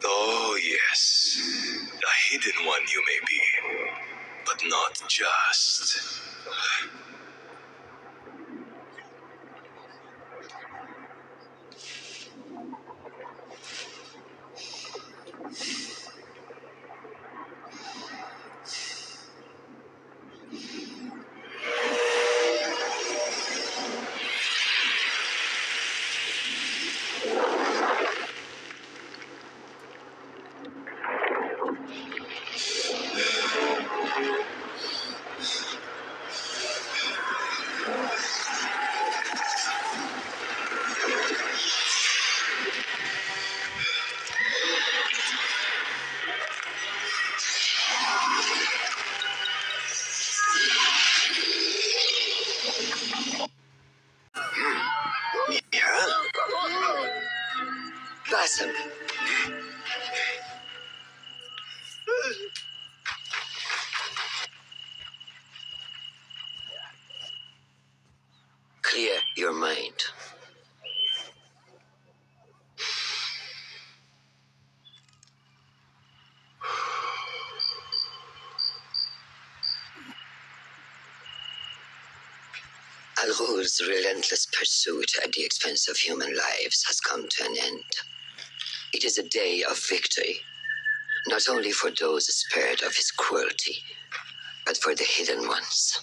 Oh, yes. A hidden one you may be, but not just. Basim. Clear your mind. Al-Ghul's relentless pursuit at the expense of human lives has come to an end. It is a day of victory, not only for those spared of his cruelty, but for the hidden ones.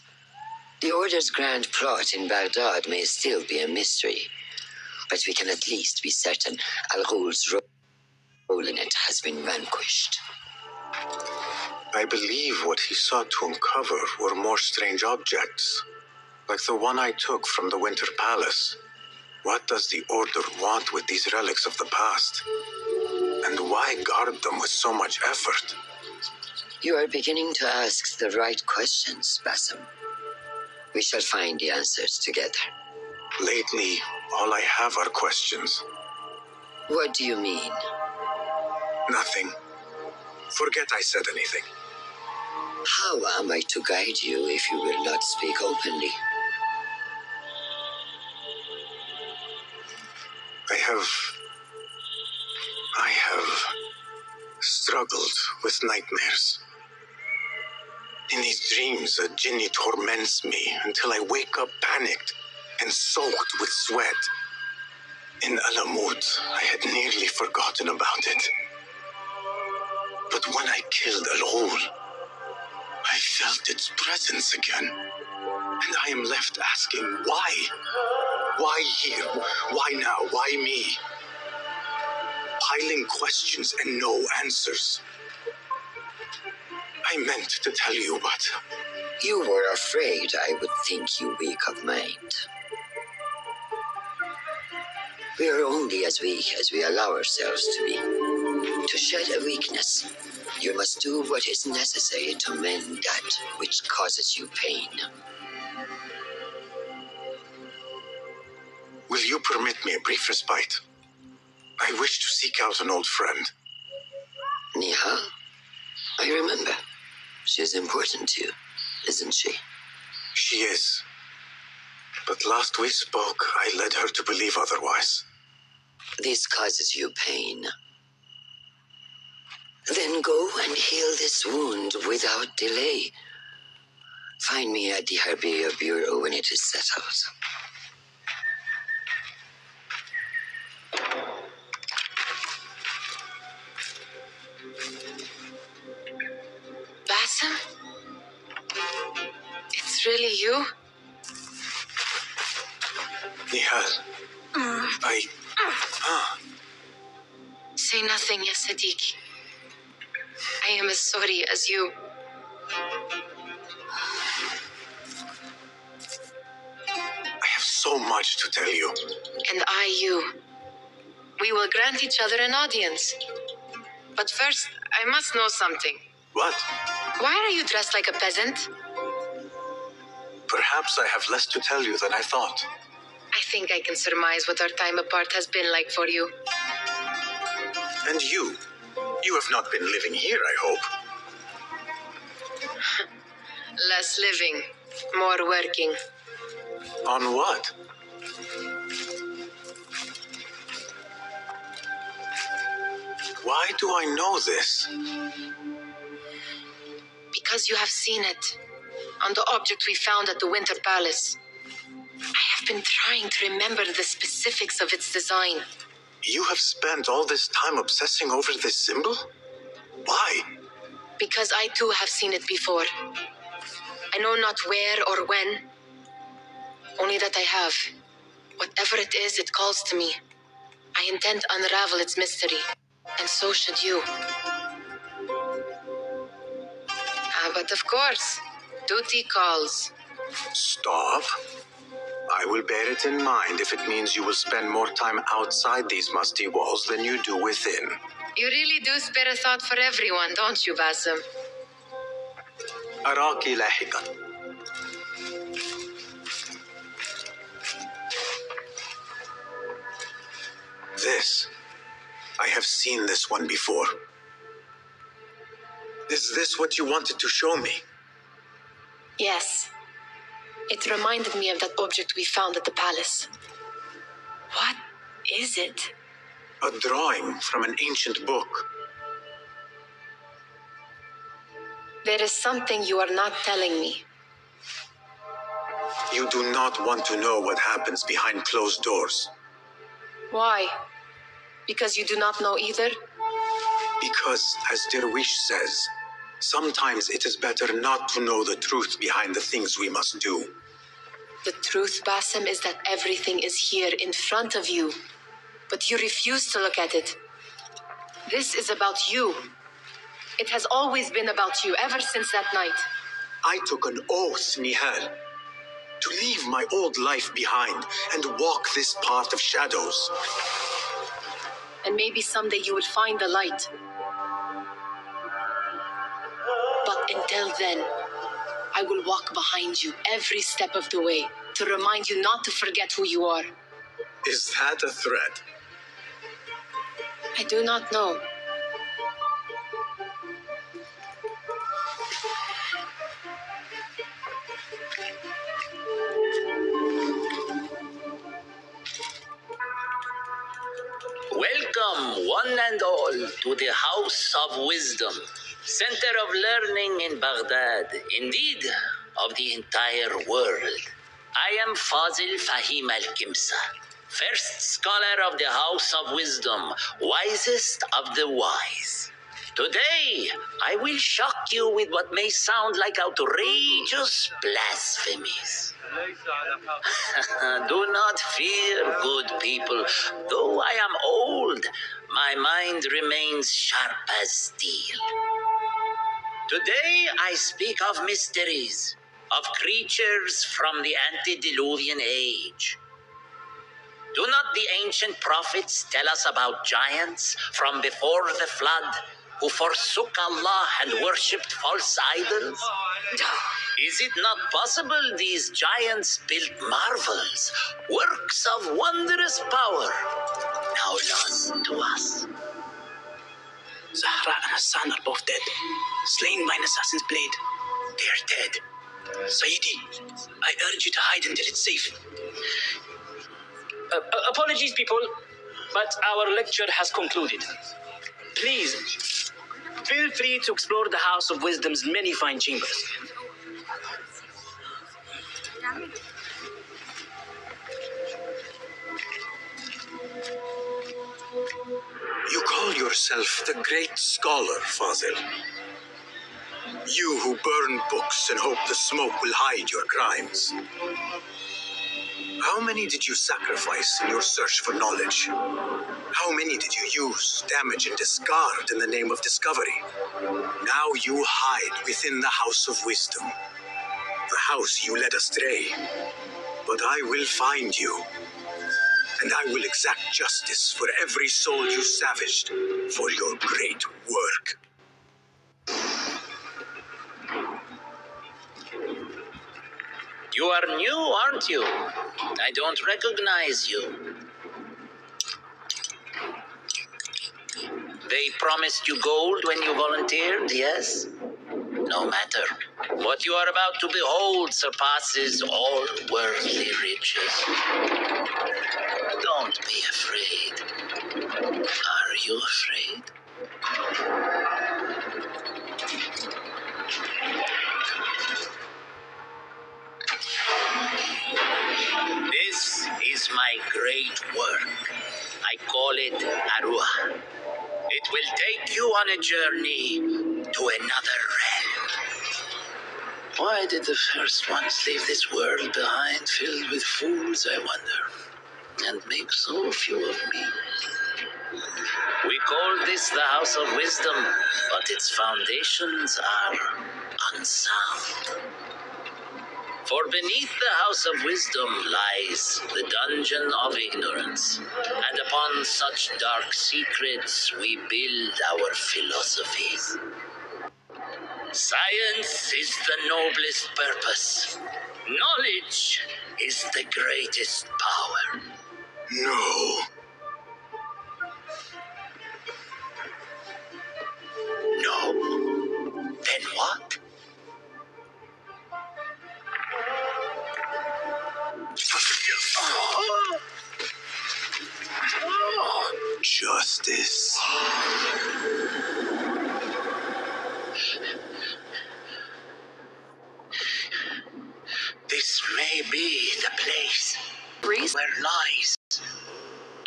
The Order's grand plot in Baghdad may still be a mystery, but we can at least be certain Al-Ghul's role in it has been vanquished. I believe what he sought to uncover were more strange objects, like the one I took from the Winter Palace. What does the Order want with these relics of the past? And why guard them with so much effort? You are beginning to ask the right questions, Basim. We shall find the answers together. Lately, all I have are questions. What do you mean? Nothing. Forget I said anything. How am I to guide you if you will not speak openly? I have struggled with nightmares. In these dreams, a jinni torments me until I wake up panicked and soaked with sweat. In Alamut, I had nearly forgotten about it. But when I killed Al-Ghul, I felt its presence again. And I am left asking, why? Why here? Why now? Why me? Piling questions and no answers. I meant to tell you, but... You were afraid I would think you weak of mind. We are only as weak as we allow ourselves to be. To shed a weakness, you must do what is necessary to mend that which causes you pain. Will you permit me a brief respite? I wish to seek out an old friend. Niha? I remember. She's important to you, isn't she? She is. But last we spoke, I led her to believe otherwise. This causes you pain. Then go and heal this wound without delay. Find me at the Harbiya Bureau when it is settled. Basim? It's really you? Nihal. Say nothing, ya Sadiq. I am as sorry as you. I have so much to tell you. And I you. We will grant each other an audience. But first, I must know something. What? Why are you dressed like a peasant? Perhaps I have less to tell you than I thought. I think I can surmise what our time apart has been like for you. And you? You have not been living here, I hope. Less living, more working. On what? Why do I know this? Because you have seen it. On the object we found at the Winter Palace. I have been trying to remember the specifics of its design. You have spent all this time obsessing over this symbol? Why? Because I too have seen it before. I know not where or when, only that I have. Whatever it is, it calls to me. I intend to unravel its mystery, and so should you. But of course, duty calls. Stop. I will bear it in mind if it means you will spend more time outside these musty walls than you do within. You really do spare a thought for everyone, don't you, Basim? أراكِ لاحقاً. This. I have seen this one before. Is this what you wanted to show me? Yes. It reminded me of that object we found at the palace. What is it? A drawing from an ancient book. There is something you are not telling me. You do not want to know what happens behind closed doors. Why? Because you do not know either? Because, as Derwish says, sometimes it is better not to know the truth behind the things we must do. The truth, Basim, is that everything is here in front of you, but you refuse to look at it. This is about you. It has always been about you, ever since that night. I took an oath, Nihal, to leave my old life behind and walk this path of shadows. And maybe someday you will find the light. But until then, I will walk behind you every step of the way to remind you not to forget who you are. Is that a threat? I do not know. Welcome, one and all, to the House of Wisdom, center of learning in Baghdad, indeed, of the entire world. I am Fazil Fahim al-Kimsa, first scholar of the House of Wisdom, wisest of the wise. Today, I will shock you with what may sound like outrageous blasphemies. Do not fear, good people. Though I am old, my mind remains sharp as steel. Today I speak of mysteries, of creatures from the antediluvian age. Do not the ancient prophets tell us about giants from before the flood who forsook Allah and worshipped false idols? Is it not possible these giants built marvels, works of wondrous power, now lost to us? Zahra and Hassan are both dead, slain by an assassin's blade. They are dead. Sayyidi, I urge you to hide until it's safe. Apologies, people, but our lecture has concluded. Please, feel free to explore the House of Wisdom's many fine chambers. You call yourself the great scholar, Fazil. You who burn books and hope the smoke will hide your crimes. How many did you sacrifice in your search for knowledge? How many did you use, damage, and discard in the name of discovery? Now you hide within the House of Wisdom, the house you led astray. But I will find you, and I will exact justice for every soul you savaged for your great work. You are new, aren't you? I don't recognize you. They promised you gold when you volunteered, yes? No matter. What you are about to behold surpasses all worldly riches. Don't be afraid. Are you afraid? This is my great work. I call it Arwah. It will take you on a journey to another realm. Why did the first ones leave this world behind filled with fools, I wonder, and make so few of me? We call this the House of Wisdom, but its foundations are unsound. For beneath the House of Wisdom lies the dungeon of ignorance, and upon such dark secrets we build our philosophies. Science is the noblest purpose. Knowledge is the greatest power. No. No? Then what? Justice. This may be the place where lies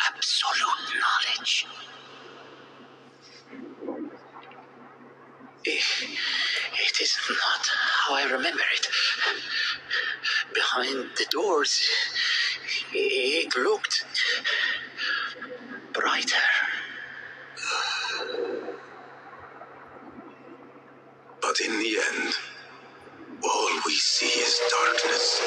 absolute knowledge. It is not how I remember it. behind the doors, it looked brighter. But in the end, all we see is darkness.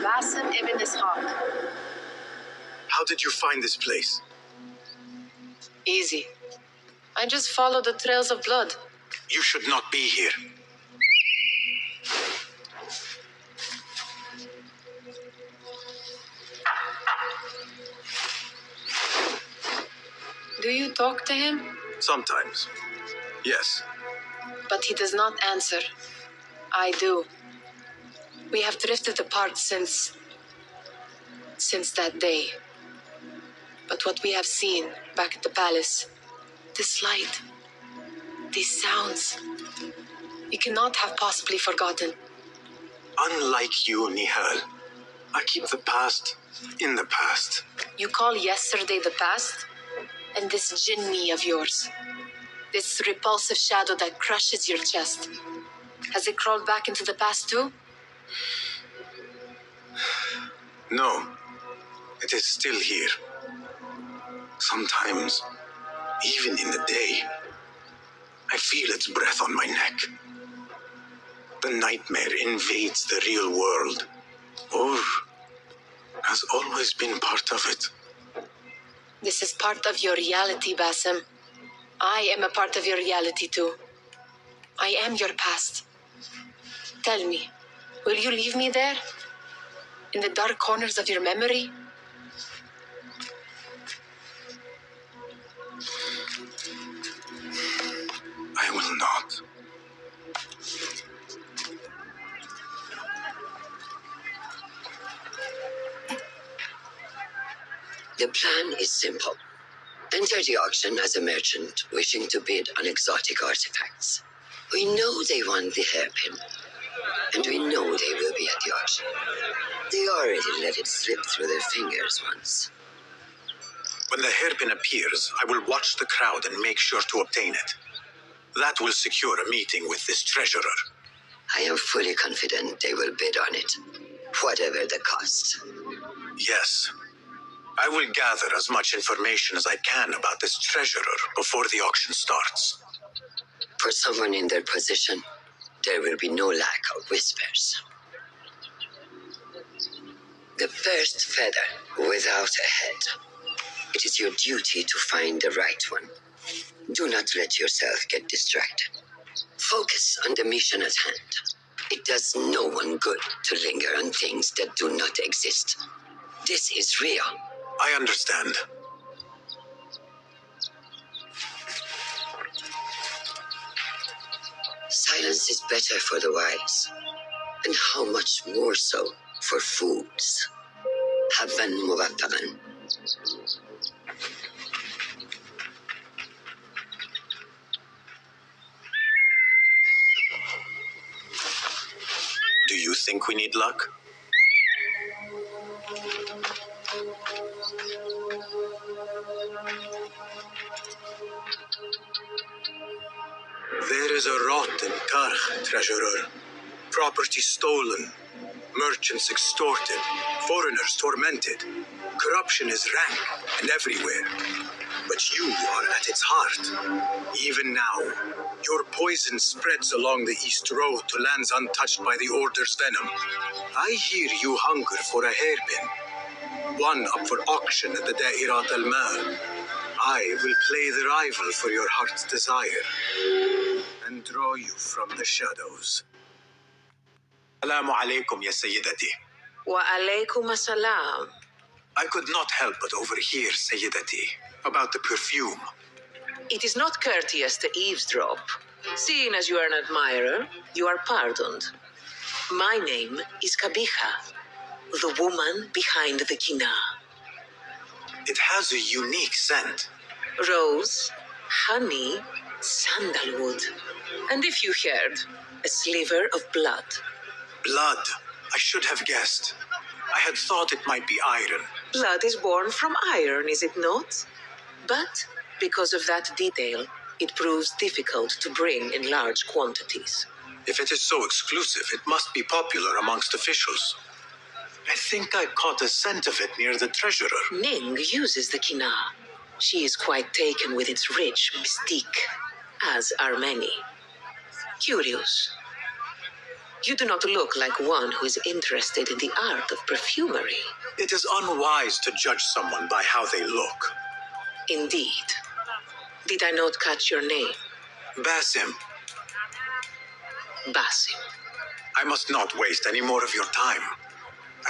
Basim ibn Ishaq. How did you find this place? Easy. I just follow the trails of blood. You should not be here. Do you talk to him? Sometimes. Yes. But he does not answer. I do. We have drifted apart since that day. But what we have seen back at the palace, this light, these sounds, we cannot have possibly forgotten. Unlike you, Nihal, I keep the past in the past. You call yesterday the past? And this jinni of yours, this repulsive shadow that crushes your chest, has it crawled back into the past too? No, it is still here. Sometimes, even in the day, I feel its breath on my neck. The nightmare invades the real world, or has always been part of it. This is part of your reality, Basim. I am a part of your reality too. I am your past. Tell me, will you leave me there? In the dark corners of your memory? I will not. The plan is simple. Enter the auction as a merchant wishing to bid on exotic artifacts. We know they want the hairpin, and we know they will be at the auction. They already let it slip through their fingers once. When the hairpin appears, I will watch the crowd and make sure to obtain it. That will secure a meeting with this treasurer. I am fully confident they will bid on it, whatever the cost. Yes. I will gather as much information as I can about this treasurer before the auction starts. For someone in their position, there will be no lack of whispers. The first feather without a head. It is your duty to find the right one. Do not let yourself get distracted. Focus on the mission at hand. It does no one good to linger on things that do not exist. This is real. I understand. Silence is better for the wise, and how much more so for fools. Habban muwaffaqan. Do you think we need luck? There is a rot in Karkh, treasurer. Property stolen, merchants extorted, foreigners tormented. Corruption is rank and everywhere. But you are at its heart. Even now, your poison spreads along the East Road to lands untouched by the Order's venom. I hear you hunger for a hairpin. One up for auction at the Da'irat al-Mal. I will play the rival for your heart's desire and draw you from the shadows. Assalamu alaikum, ya Sayyidati. Wa alaikum assalam. I could not help but overhear, Sayyidati, about the perfume. It is not courteous to eavesdrop. Seeing as you are an admirer, you are pardoned. My name is Kabiha, the woman behind the kina. It has a unique scent. Rose, honey, sandalwood. And if you heard, a sliver of blood. Blood. I should have guessed. I had thought it might be iron. Blood is born from iron, is it not? But because of that detail, it proves difficult to bring in large quantities. If it is so exclusive, it must be popular amongst officials. I think I caught a scent of it near the treasurer. Ning uses the kina. She is quite taken with its rich mystique, as are many. Curious. You do not look like one who is interested in the art of perfumery. It is unwise to judge someone by how they look. Indeed. Did I not catch your name? Basim. Basim. I must not waste any more of your time.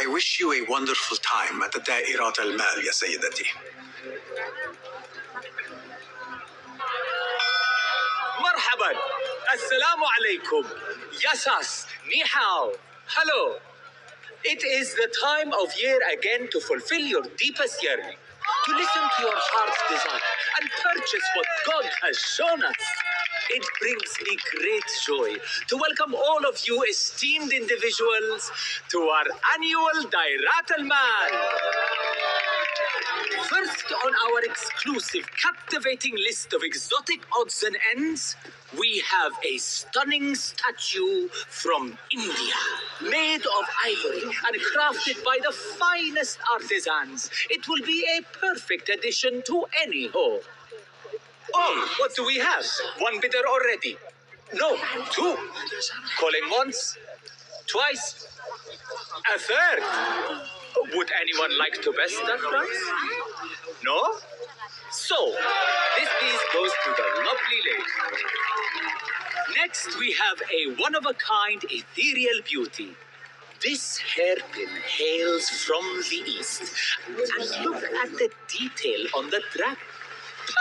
I wish you a wonderful time at the Da'irat al-Mal, ya Sayyidati. مرحبا السلام عليكم Yasas Ni hao Hello. It is the time of year again to fulfill your deepest yearning, to listen to your heart's desire and purchase what God has shown us. It brings me great joy to welcome all of you esteemed individuals to our annual Dairat al-Mal. First on our exclusive, captivating list of exotic odds and ends, we have a stunning statue from India, made of ivory and crafted by the finest artisans. It will be a perfect addition to any home. Oh, what do we have? One bidder already. No, two. Calling once, twice, a third. Would anyone like to best that price? No? So, this piece goes to the lovely lady. Next, we have a one-of-a-kind ethereal beauty. This hairpin hails from the east. And look at the detail on the dragon.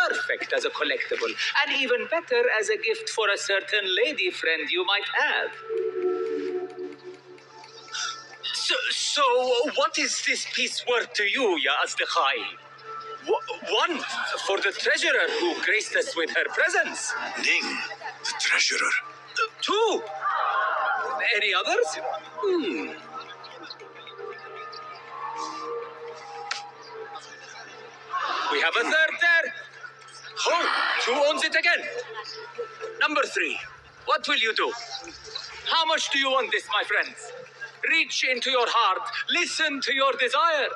Perfect as a collectible, and even better as a gift for a certain lady friend you might have. So what is this piece worth to you, Ya Asdikhai? One, for the treasurer who graced us with her presence. Ning, the treasurer. Two. Any others? We have a third there. Oh, who owns it again? Number three. What will you do? How much do you want this, my friends? Reach into your heart. Listen to your desire.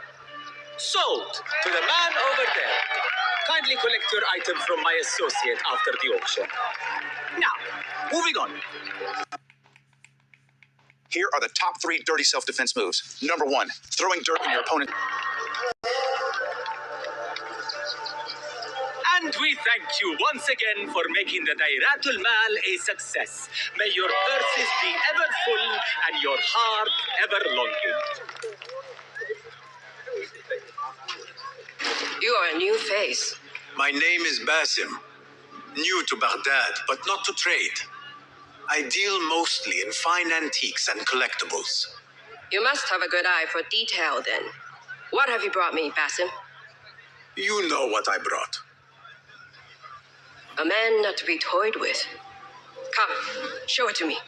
Sold to the man over there. Kindly collect your item from my associate after the auction. Now, moving on. Here are the top 3 dirty self-defense moves. Number 1, throwing dirt in your opponent. And we thank you once again for making the Dairatul Mal a success. May your purses be ever full and your heart ever longing. You are a new face. My name is Basim. New to Baghdad, but not to trade. I deal mostly in fine antiques and collectibles. You must have a good eye for detail then. What have you brought me, Basim? You know what I brought. A man not to be toyed with. Come, show it to me.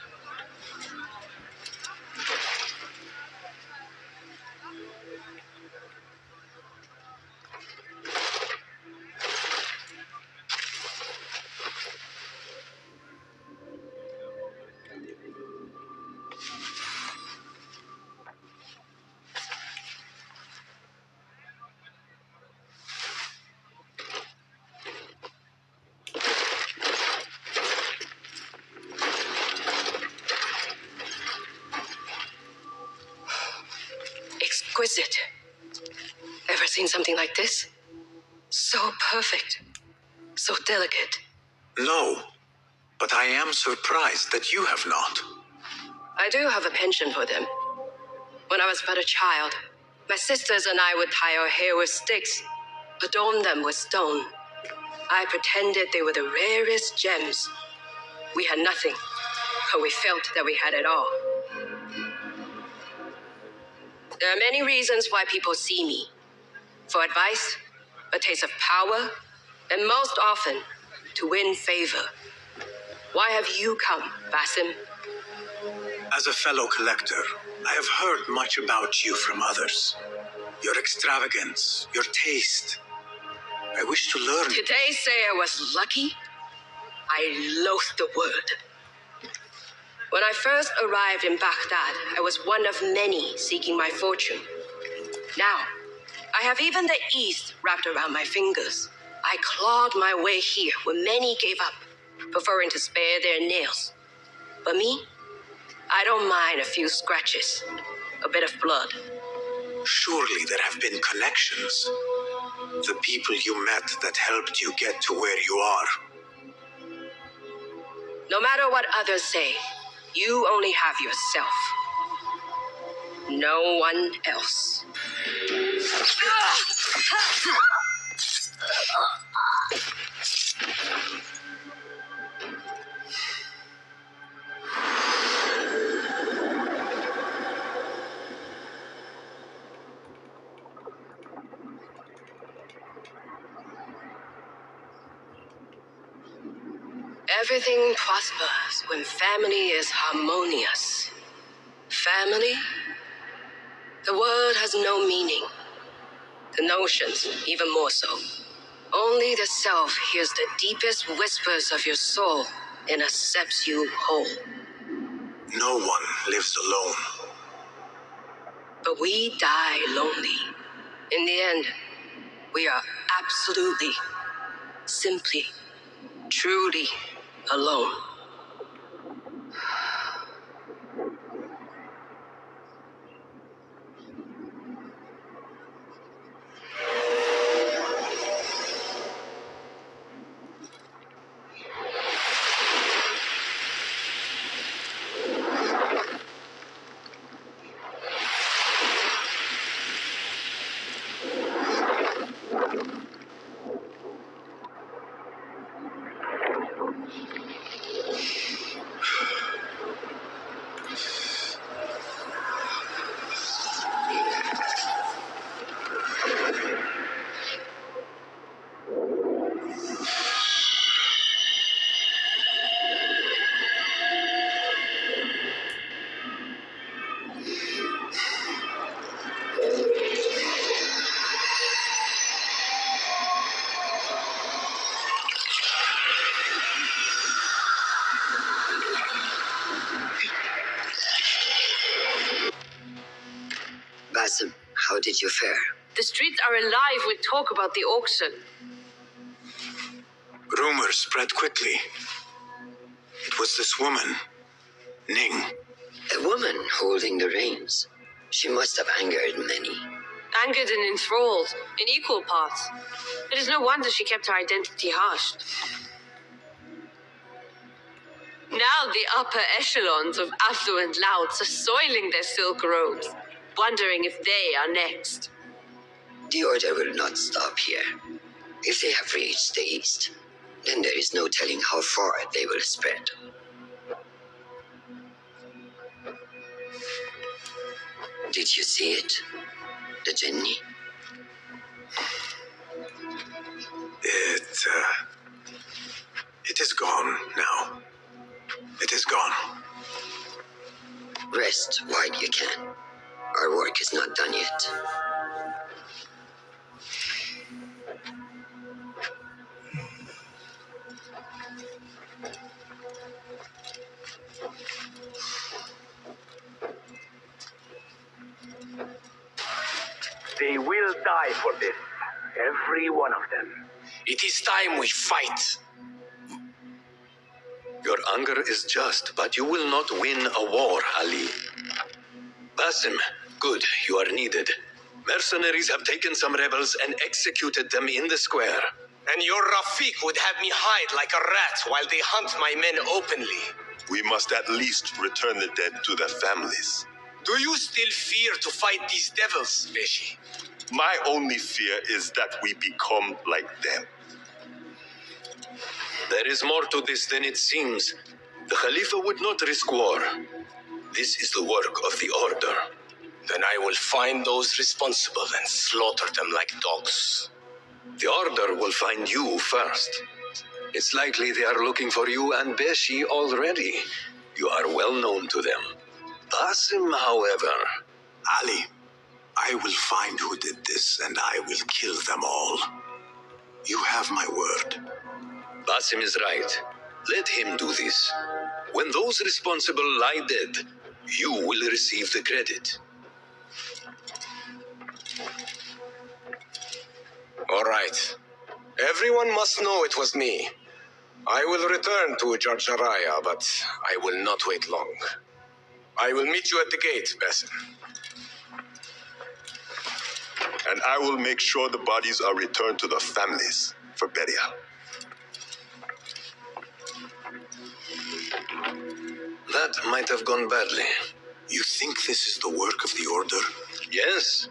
Exquisite. Ever seen something like this? So perfect. So delicate. No, but I am surprised that you have not. I do have a penchant for them. When I was but a child, My sisters and I would tie our hair with sticks, adorn them with stone. I pretended they were the rarest gems. We had nothing, but we felt that we had it all. There are many reasons why people see me. For advice, a taste of power, and most often, to win favor. Why have you come, Basim? As a fellow collector, I have heard much about you from others. Your extravagance, your taste. I wish to learn. Did they say I was lucky? I loathe the word. When I first arrived in Baghdad, I was one of many seeking my fortune. Now, I have even the East wrapped around my fingers. I clawed my way here where many gave up, preferring to spare their nails. But me? I don't mind a few scratches, a bit of blood. Surely there have been connections. The people you met that helped you get to where you are. No matter what others say, you only have yourself. No one else. Everything prospers when family is harmonious. Family? The word has no meaning. The notions, even more so. Only the self hears the deepest whispers of your soul and accepts you whole. No one lives alone. But we die lonely. In the end, we are absolutely, simply, truly alone. Basim, how did you fare? The streets are alive with talk about the auction. Rumors spread quickly. It was this woman, Ning. A woman holding the reins. She must have angered many. Angered and enthralled, in equal parts. It is no wonder she kept her identity hushed. Now the upper echelons of affluent louts are soiling their silk robes, wondering if they are next. The order will not stop here. If they have reached the east, then there is no telling how far they will spread. Did you see it? The Jinni? It is gone now. It is gone. Rest while you can. Our work is not done yet. They will die for this. Every one of them. It is time we fight. Your anger is just, but you will not win a war, Ali. Basim, good, you are needed. Mercenaries have taken some rebels and executed them in the square. And your Rafiq would have me hide like a rat while they hunt my men openly. We must at least return the dead to their families. Do you still fear to fight these devils, Beshi? My only fear is that we become like them. There is more to this than it seems. The Khalifa would not risk war. This is the work of the Order. Then I will find those responsible and slaughter them like dogs. The Order will find you first. It's likely they are looking for you and Beshi already. You are well known to them. Basim, however... Ali, I will find who did this and I will kill them all. You have my word. Basim is right. Let him do this. When those responsible lie dead, you will receive the credit. All right. Everyone must know it was me. I will return to Jarjaraya, but I will not wait long. I will meet you at the gate, Basim. And I will make sure the bodies are returned to the families for burial. That might have gone badly. You think this is the work of the Order? Yes.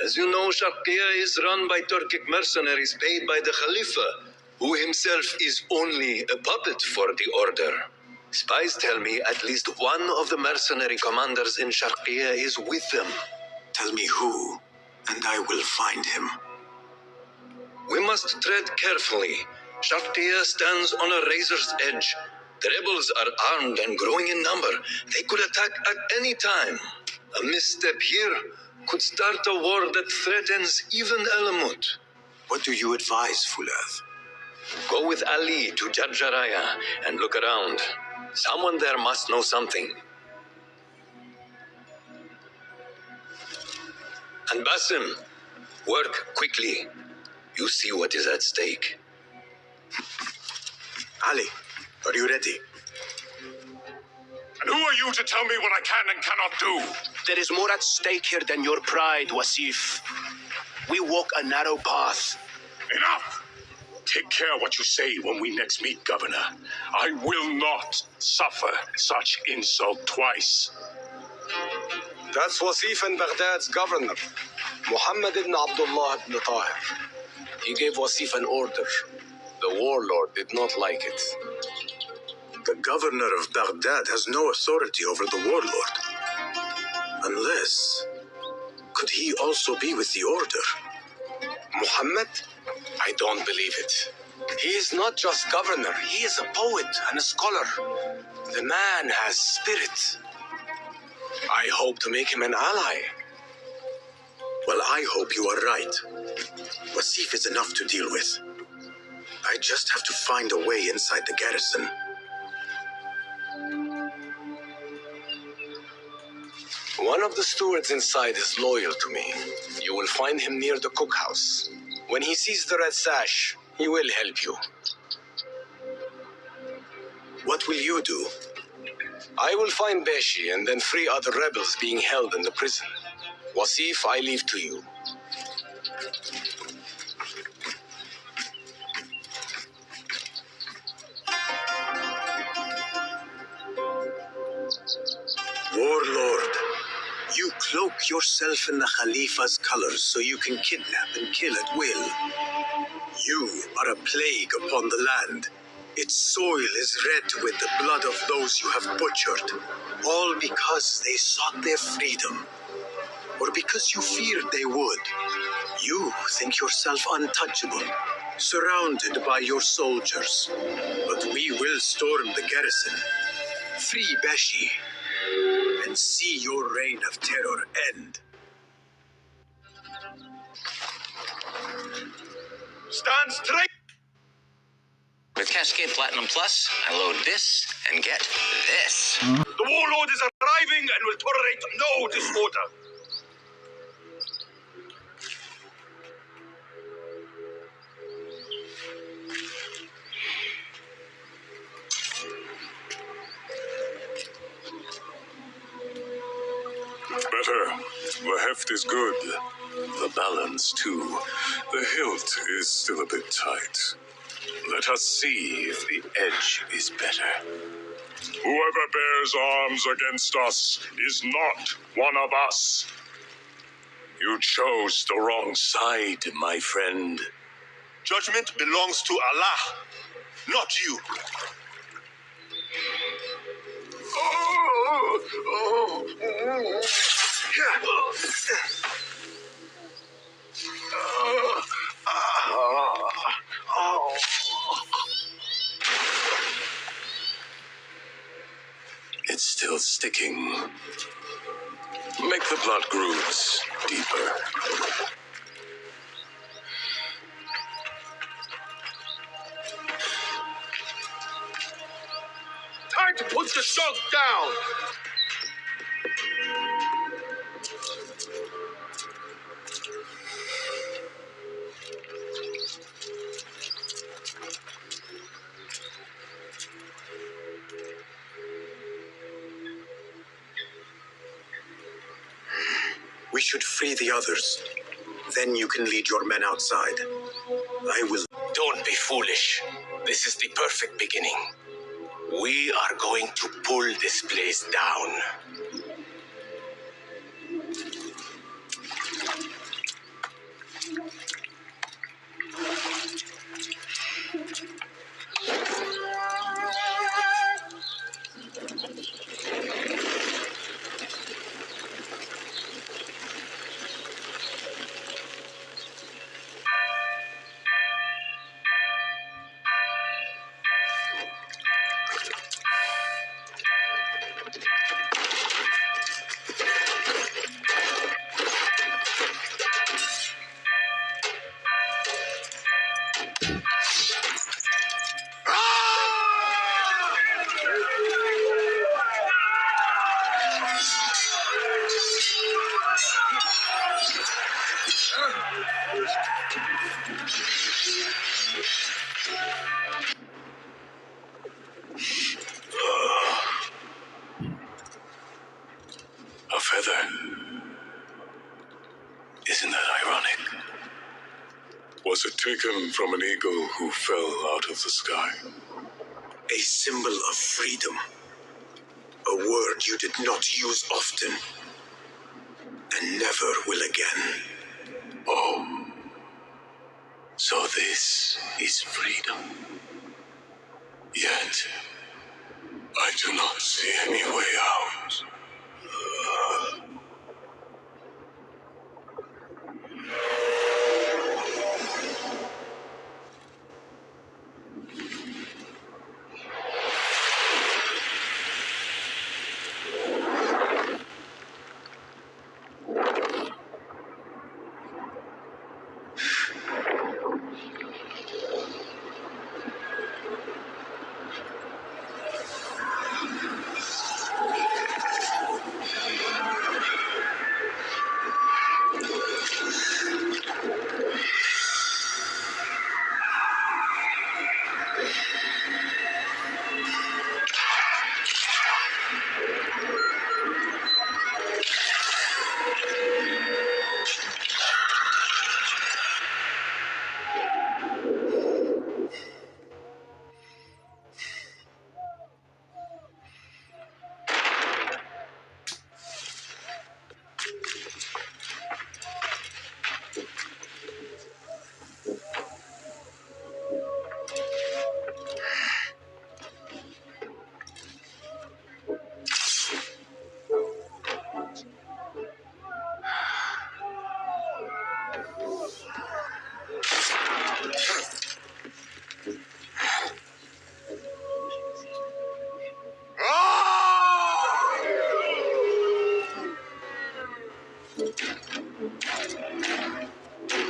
As you know, Sharqiya is run by Turkic mercenaries paid by the Khalifa, who himself is only a puppet for the Order. Spies tell me at least one of the mercenary commanders in Sharqiya is with them. Tell me who, and I will find him. We must tread carefully. Sharqiya stands on a razor's edge. The rebels are armed and growing in number. They could attack at any time. A misstep here could start a war that threatens even Alamut. What do you advise, Fulath? Go with Ali to Jarjaraya and look around. Someone there must know something. And Basim, work quickly. You see what is at stake. Ali, are you ready? And who are you to tell me what I can and cannot do? There is more at stake here than your pride, Wasif. We walk a narrow path. Enough! Take care what you say when we next meet, Governor. I will not suffer such insult twice. That's Wasif and Baghdad's governor, Muhammad ibn Abdullah ibn Tahir. He gave Wasif an order. The warlord did not like it. The governor of Baghdad has no authority over the warlord. Unless... could he also be with the Order? Muhammad? I don't believe it. He is not just governor. He is a poet and a scholar. The man has spirit. I hope to make him an ally. Well, I hope you are right. Wasif is enough to deal with. I just have to find a way inside the garrison. One of the stewards inside is loyal to me. You will find him near the cookhouse. When he sees the red sash, he will help you. What will you do? I will find Beshi and then free other rebels being held in the prison. Wasif, I leave to you. Warlord, you cloak yourself in the Khalifa's colors so you can kidnap and kill at will. You are a plague upon the land. Its soil is red with the blood of those you have butchered, all because they sought their freedom, or because you feared they would. You think yourself untouchable, surrounded by your soldiers. But we will storm the garrison, free Beshi, and see your reign of terror end. Stand straight! With Cascade Platinum Plus, I load this and get this. The warlord is arriving and will tolerate no disorder. Better. The heft is good. The balance, too. The hilt is still a bit tight. Let us see if the edge is better. Whoever bears arms against us is not one of us. You chose the wrong side, my friend. Judgment belongs to Allah, not you. It's still sticking. Make the blood grooves deeper. Time to put the salt down! We should free the others. Then you can lead your men outside. I will. Don't be foolish. This is the perfect beginning. We are going to pull this place down. A feather. Isn't that ironic? Was it taken from an eagle who fell out of the sky? A symbol of freedom. A word you did not use often. And never will again. Oh. So this is freedom. Yet, I do not see any way out.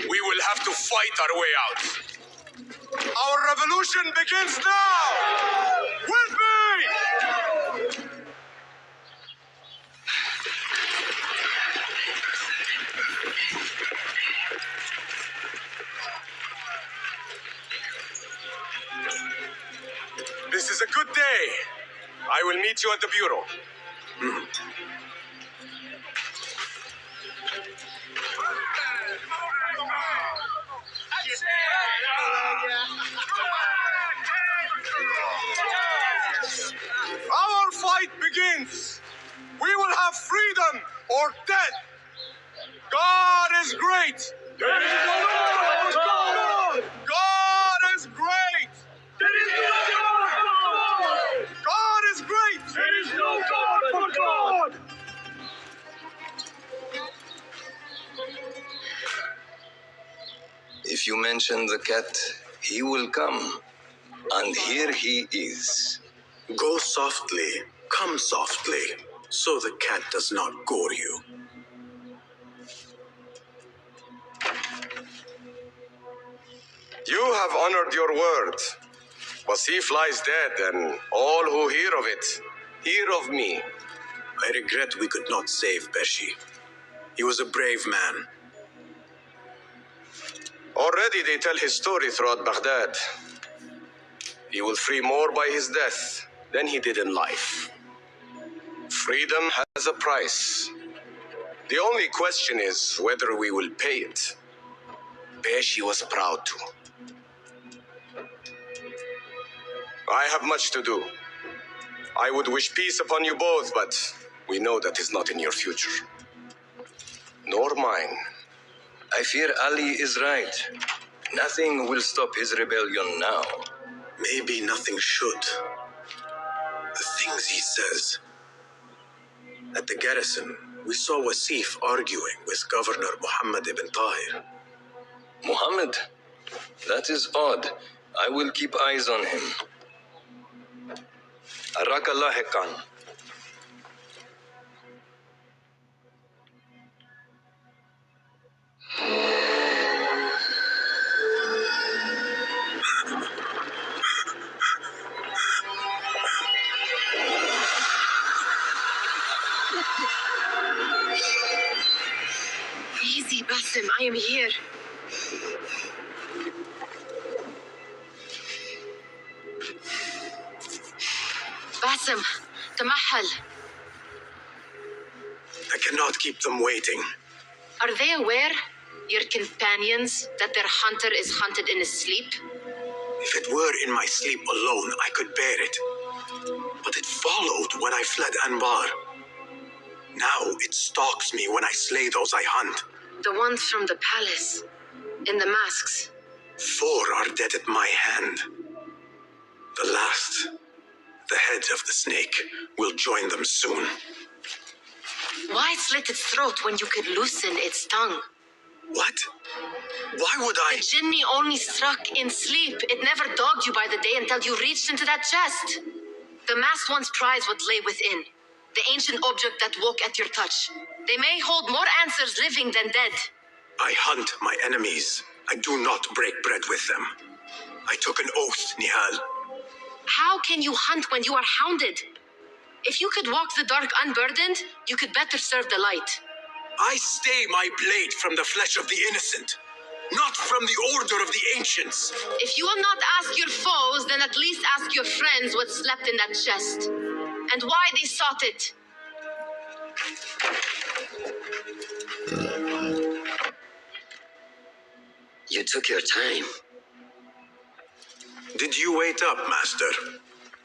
We will have to fight our way out. Our revolution begins now! With me! This is a good day. I will meet you at the bureau. is great! There is no God but God! God is great! There is no God but God! God is great! There is no God but God! If you mention the cat, he will come. And here he is. Go softly, come softly, so the cat does not gore you. You have honored your word. Wasif lies dead, and all who hear of it, hear of me. I regret we could not save Beshi. He was a brave man. Already they tell his story throughout Baghdad. He will free more by his death than he did in life. Freedom has a price. The only question is whether we will pay it. Beshi was proud to. I have much to do. I would wish peace upon you both, but we know that is not in your future. Nor mine. I fear Ali is right. Nothing will stop his rebellion now. Maybe nothing should. The things he says. At the garrison, we saw Wasif arguing with Governor Muhammad ibn Tahir. Muhammad? That is odd. I will keep eyes on him. Arakallah Khan. Easy, Basim, I am here. Basim, Tamahal. I cannot keep them waiting. Are they aware, your companions, that their hunter is hunted in his sleep? If it were in my sleep alone, I could bear it. But it followed when I fled Anbar. Now it stalks me when I slay those I hunt. The ones from the palace, in the masks. 4 are dead at my hand. The last, the head of the snake, will join them soon. Why slit its throat when you could loosen its tongue? What? Why would I? The Jinni only struck in sleep. It never dogged you by the day until you reached into that chest. The masked ones prize what lay within. The ancient object that woke at your touch. They may hold more answers living than dead. I hunt my enemies. I do not break bread with them. I took an oath, Nihal. How can you hunt when you are hounded? If you could walk the dark unburdened, you could better serve the light. I stay my blade from the flesh of the innocent, not from the order of the ancients. If you will not ask your foes, then at least ask your friends what slept in that chest, and why they sought it. You took your time. Did you wait up, Master?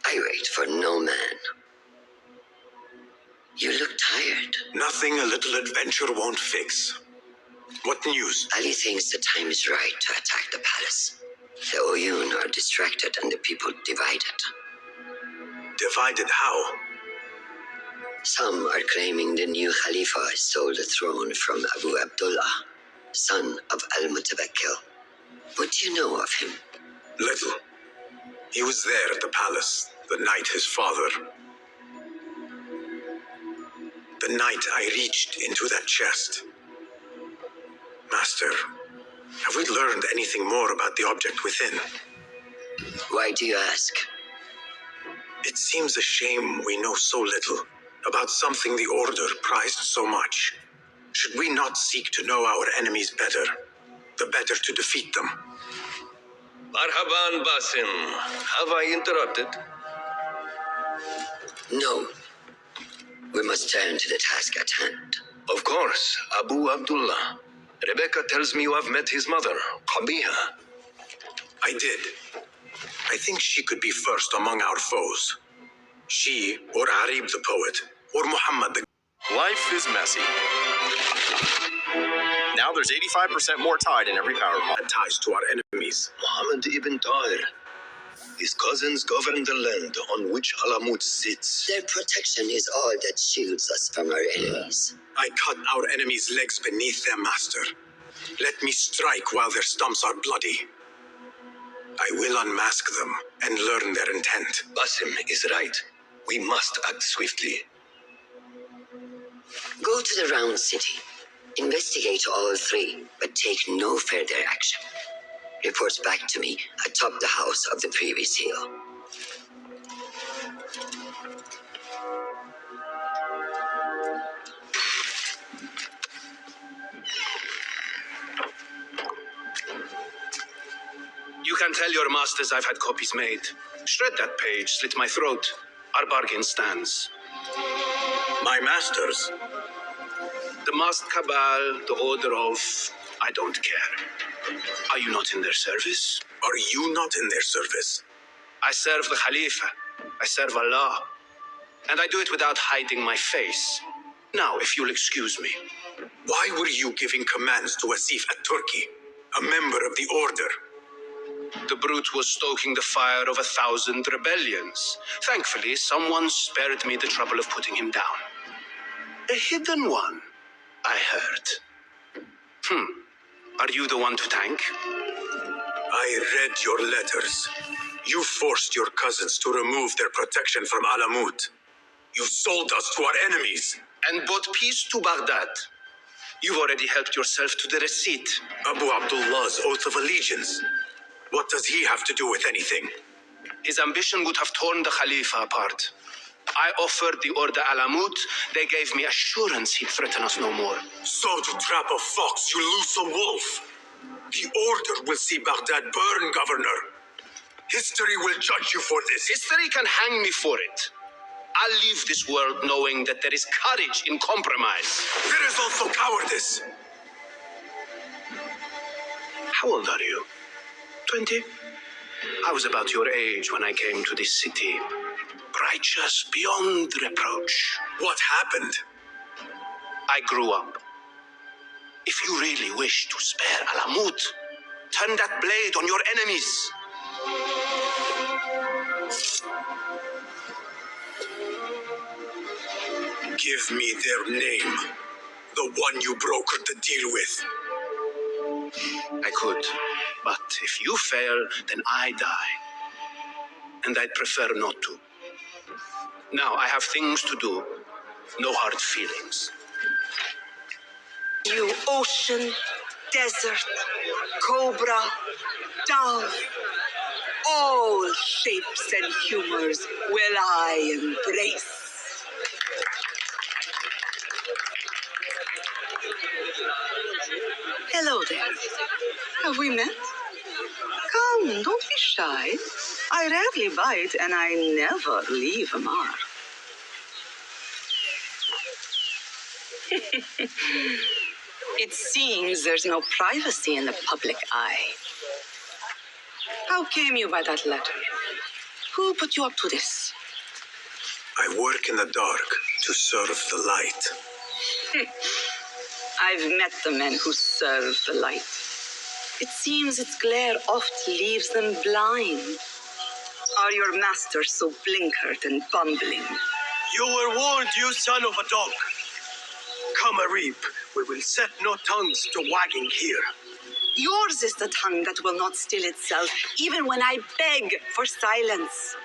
I wait for no man. You look tired. Nothing a little adventure won't fix. What news? Ali thinks the time is right to attack the palace. The Oyun are distracted and the people divided. Divided how? Some are claiming the new Khalifa stole the throne from Abu Abdullah, son of Al-Mutawakkil. What do you know of him? Little. He was there at the palace the night his father... The night I reached into that chest. Master, have we learned anything more about the object within? Why do you ask? It seems a shame we know so little about something the Order prized so much. Should we not seek to know our enemies better, the better to defeat them? Marhaban, Basim. Have I interrupted? No. We must turn to the task at hand. Of course, Abu Abdullah. Rebecca tells me you have met his mother, Qabiha. I did. I think she could be first among our foes. She, or Arib the poet, or Muhammad the... Life is messy. Now now there's 85% more tide in every power plant. Ties to our enemies. Muhammad ibn Tahir. His cousins govern the land on which Alamut sits. Their protection is all that shields us from our enemies. I cut our enemies' legs beneath them, master. Let me strike while their stumps are bloody. I will unmask them and learn their intent. Basim is right. We must act swiftly. Go to the Round City. Investigate all three, but take no further action. Report back to me atop the house of the previous hill. You can tell your masters I've had copies made. Shred that page, slit my throat. Our bargain stands. My masters? The Masked Cabal, the Order of... I don't care. Are you not in their service? Are you not in their service? I serve the Khalifa. I serve Allah. And I do it without hiding my face. Now, if you'll excuse me. Why were you giving commands to Asif at Turkey, a member of the Order? The brute was stoking the fire of 1,000 rebellions. Thankfully, someone spared me the trouble of putting him down. A hidden one, I heard. Are you the one to thank? I read your letters. You forced your cousins to remove their protection from Alamut. You sold us to our enemies. And brought peace to Baghdad. You've already helped yourself to the receipt. Abu Abdullah's oath of allegiance. What does he have to do with anything? His ambition would have torn the Khalifa apart. I offered the Order Alamut. They gave me assurance he'd threaten us no more. So to trap a fox, you loose a wolf. The Order will see Baghdad burn, Governor. History will judge you for this. History can hang me for it. I'll leave this world knowing that there is courage in compromise. There is also cowardice. How old are you? 20? I was about your age when I came to this city. Righteous beyond reproach. What happened? I grew up. If you really wish to spare Alamut, turn that blade on your enemies. Give me their name. The one you brokered the deal with. I could, but if you fail, then I die. And I'd prefer not to. Now I have things to do. No hard feelings. You ocean, desert, cobra, dove, all shapes and humors will I embrace. Hello there. Have we met? Come, don't be shy. I rarely bite and I never leave a mark. It seems there's no privacy in the public eye. How came you by that letter? Who put you up to this? I work in the dark to serve the light. I've met the men who serve the light. It seems its glare oft leaves them blind. Are your masters so blinkered and bumbling? You were warned, you son of a dog. Come, Arib, we will set no tongues to wagging here. Yours is the tongue that will not still itself, even when I beg for silence.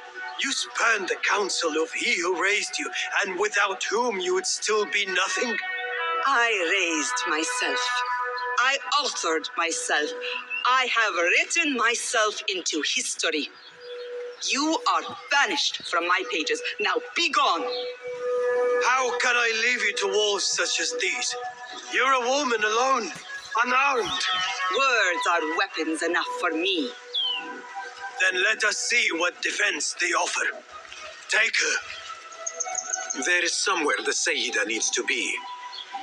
You spurned the counsel of he who raised you, and without whom you would still be nothing. I raised myself. I altered myself. I have written myself into history. You are banished from my pages. Now be gone. How can I leave you to wolves such as these? You're a woman alone, unarmed. Words are weapons enough for me. Then let us see what defense they offer. Take her. There is somewhere the Sayyida needs to be,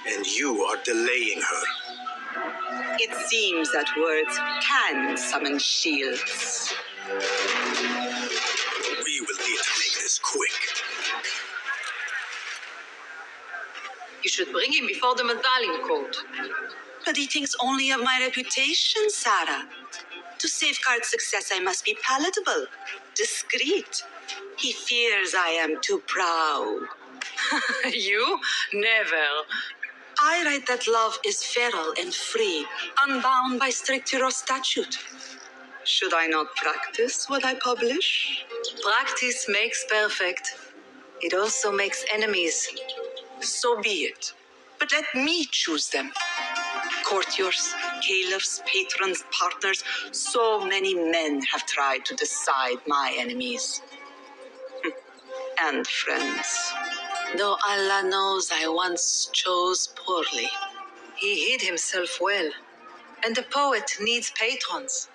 and you are delaying her. It seems that words can summon shields. We will need to make this quick. You should bring him before the medallion court. but he thinks only of my reputation, Sarah. To safeguard success, I must be palatable, discreet. He fears I am too proud. You? Never. I write that love is feral and free, unbound by strict hero statute. Should I not practice what I publish? Practice makes perfect. It also makes enemies. So be it. But let me choose them. Courtiers, caliphs, patrons, partners. So many men have tried to decide my enemies. And friends. Though Allah knows I once chose poorly. He hid himself well. And a poet needs patrons.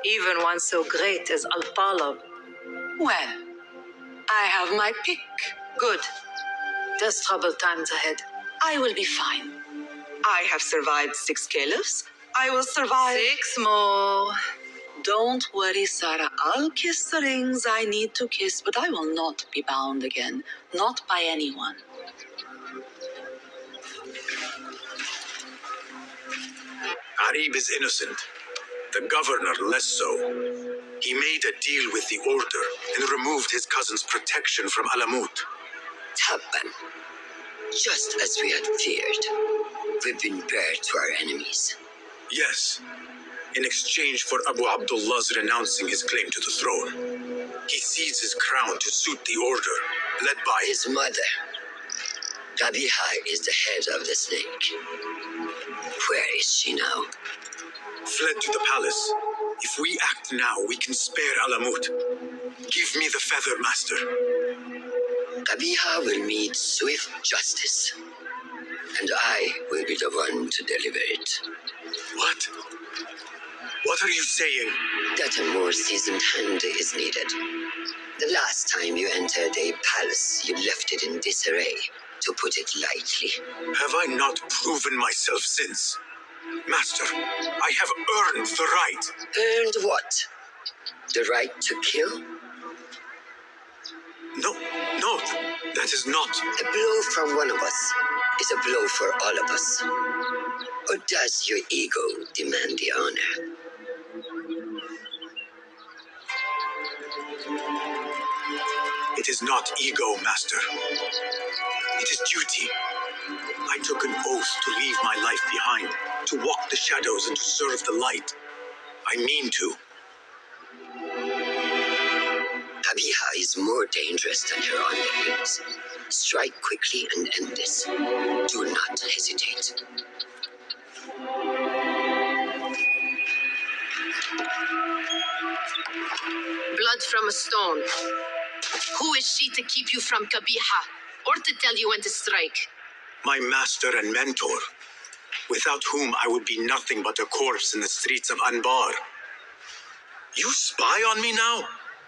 Even one so great as Al-Talab. Well, I have my pick. Good. There's troubled times ahead. I will be fine. I have survived 6 caliphs. I will survive 6 more. Don't worry, Sarah. I'll kiss the rings I need to kiss, but I will not be bound again. Not by anyone. Arib is innocent. The governor less so. He made a deal with the Order and removed his cousin's protection from Alamut. Tabban, just as we had feared, we've been bared to our enemies. Yes, in exchange for Abu Abdullah's renouncing his claim to the throne. He cedes his crown to suit the Order, led by his mother. Qabiha is the head of the snake. Where is she now? Fled to the palace. If we act now, we can spare Alamut. Give me the feather, master. Qabiha will meet swift justice, and I will be the one to deliver it. What? What are you saying? That a more seasoned hand is needed. The last time you entered a palace, you left it in disarray, to put it lightly. Have I not proven myself since? Master, I have earned the right. Earned what? The right to kill? No, that is not. A blow from one of us is a blow for all of us. Or does your ego demand the honor? It is not ego, master. It is duty. I took an oath to leave my life behind, to walk the shadows and to serve the light. I mean to. Qabiha is more dangerous than her underlings. Strike quickly and end this. Do not hesitate. Blood from a stone. Who is she to keep you from Qabiha, or to tell you when to strike? My master and mentor, without whom I would be nothing but a corpse in the streets of Anbar. You spy on me now?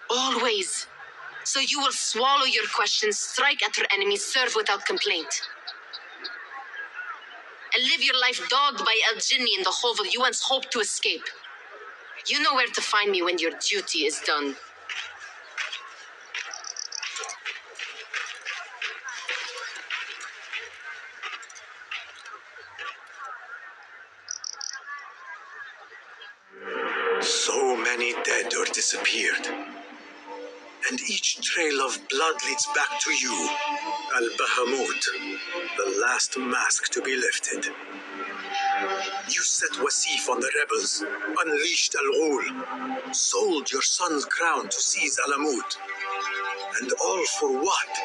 Always. So you will swallow your questions, strike at your enemies, serve without complaint. And live your life dogged by El Jinni in the hovel you once hoped to escape. You know where to find me when your duty is done. So many dead or disappeared. And each trail of blood leads back to you, Al-Bahamut, the last mask to be lifted. You set Wasif on the rebels, unleashed Al-Ghul, sold your son's crown to seize Alamut. And all for what?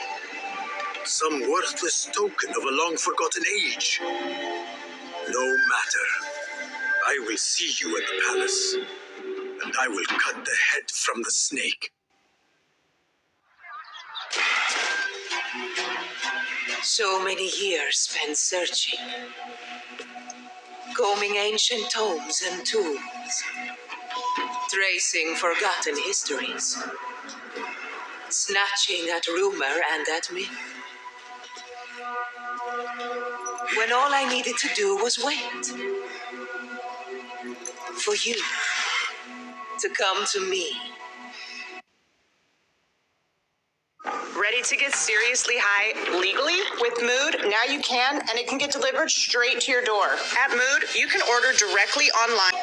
Some worthless token of a long-forgotten age. No matter. I will see you at the palace, and I will cut the head from the snake. So many years spent searching, combing ancient tomes and tombs, tracing forgotten histories, snatching at rumor and at myth. When all I needed to do was wait for you to come to me. Ready to get seriously high legally? With Mood, now you can, and it can get delivered straight to your door. At Mood, you can order directly online.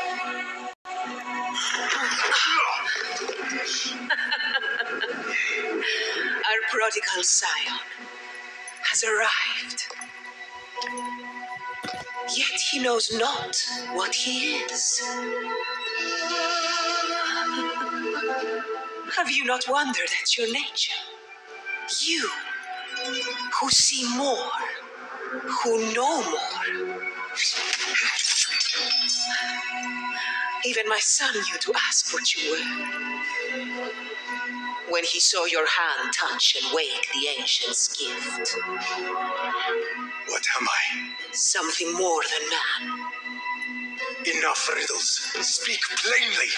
Our prodigal scion has arrived. Yet he knows not what he is. Have you not wondered at your nature? You, who see more, who know more. Even my son knew to ask what you were. When he saw your hand touch and wake the ancient's gift. What am I? Something more than man. Enough riddles. Speak plainly.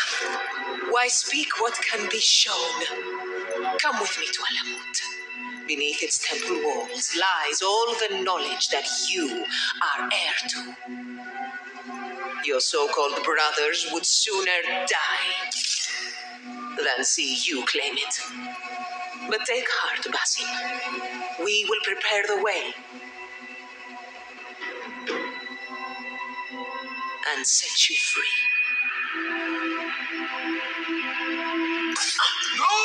Why speak what can be shown? Come with me to Alamut. Beneath its temple walls lies all the knowledge that you are heir to. Your so-called brothers would sooner die than see you claim it. But take heart, Basim. We will prepare the way and set you free. No!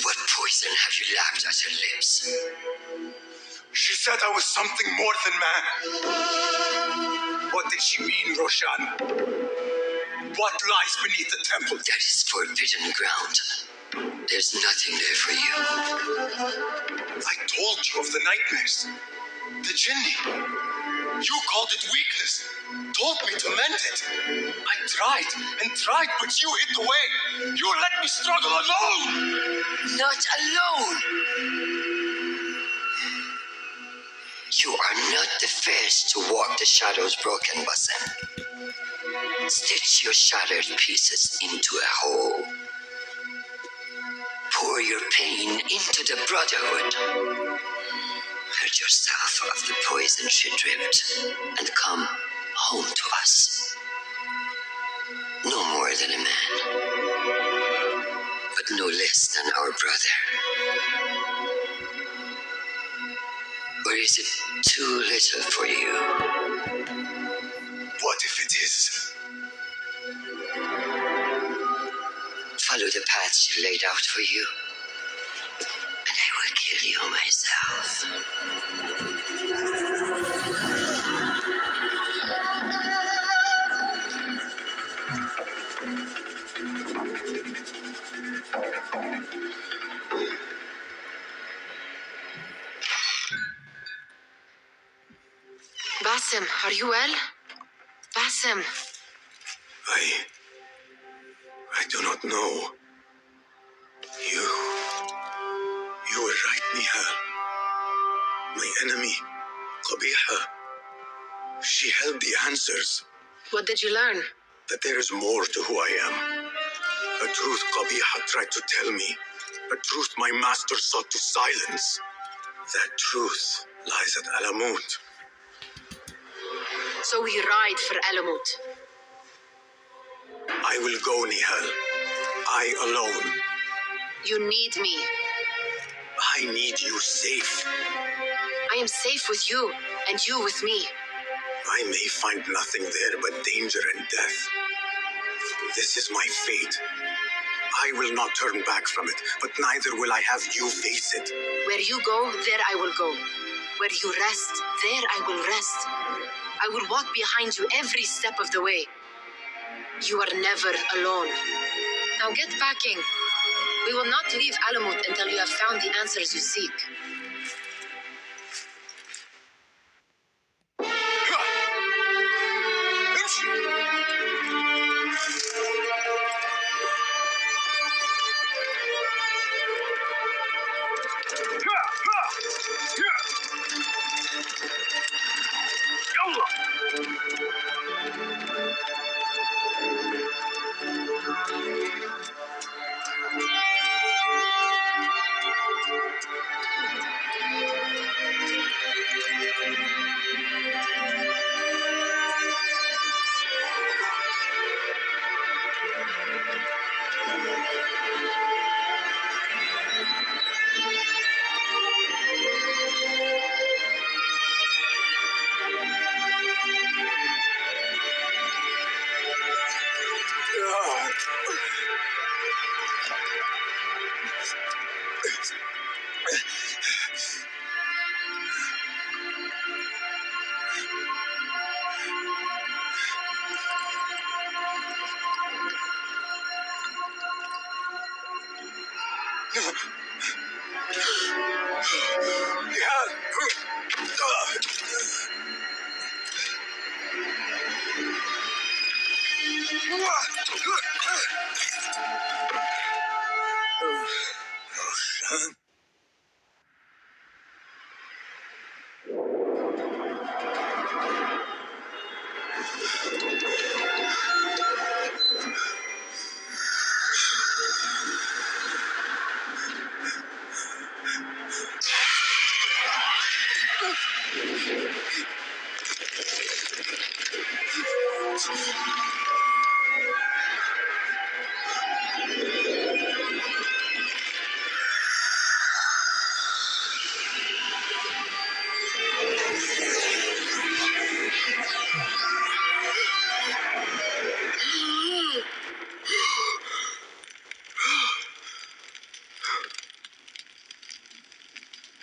What poison have you lapped at her lips? She said I was something more than man. What did she mean, Roshan? What lies beneath the temple? That is forbidden ground. There's nothing there for you. I told you of the nightmares. The jinni. You called it weakness. Told me to mend it. I tried and tried, but you hid the way. You let me struggle alone. Not alone. You are not the first to walk the shadows broken, Basim. Stitch your shattered pieces into a whole. Pour your pain into the brotherhood. Hurt yourself of the poison she dripped, and come home to us. No more than a man, but no less than our brother. Or is it too little for you? What if it is? Follow the path she laid out for you, and I will kill you myself. Basim, are you well? Basim. I do not know. You were right, Nihal. My enemy, Qabiha. She held the answers. What did you learn? That there is more to who I am. A truth Qabiha tried to tell me. A truth my master sought to silence. That truth lies at Alamut. So we ride for Alamut. I will go, Nihal. I alone. You need me. I need you safe. I am safe with you, and you with me. I may find nothing there but danger and death. This is my fate. I will not turn back from it, but neither will I have you face it. Where you go, there I will go. Where you rest, there I will rest. I will walk behind you every step of the way. You are never alone. Now get packing. We will not leave Alamut until you have found the answers you seek.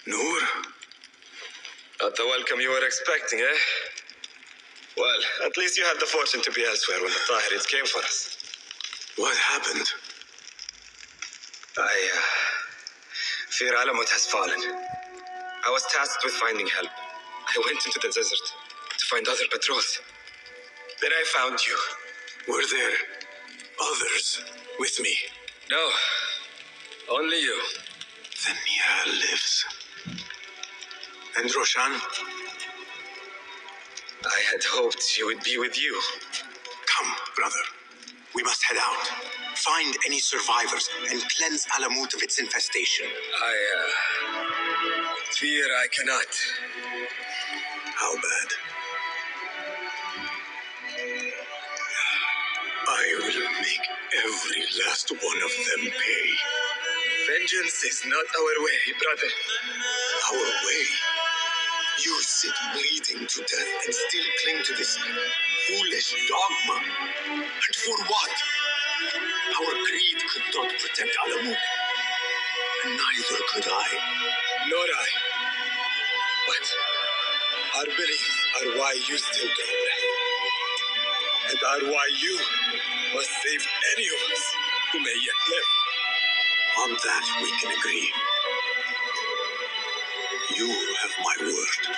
Noor? Not the welcome you were expecting, eh? Well, at least you had the fortune to be elsewhere when the Tahirids came for us. What happened? I fear Alamut has fallen. I was tasked with finding help. I went into the desert to find other patrols. Then I found you. Were there others with me? No, only you. Then Mira lives. And Roshan? I had hoped she would be with you. Come, brother. We must head out. Find any survivors and cleanse Alamut of its infestation. I fear I cannot. How bad? I will make every last one of them pay. Vengeance is not our way, brother. Our way? You sit bleeding to death and still cling to this foolish dogma. And for what? Our creed could not protect Alamut. And neither could I. Nor I. But our beliefs are why you still draw breath. And are why you must save any of us who may yet live. On that we can agree. You have my word.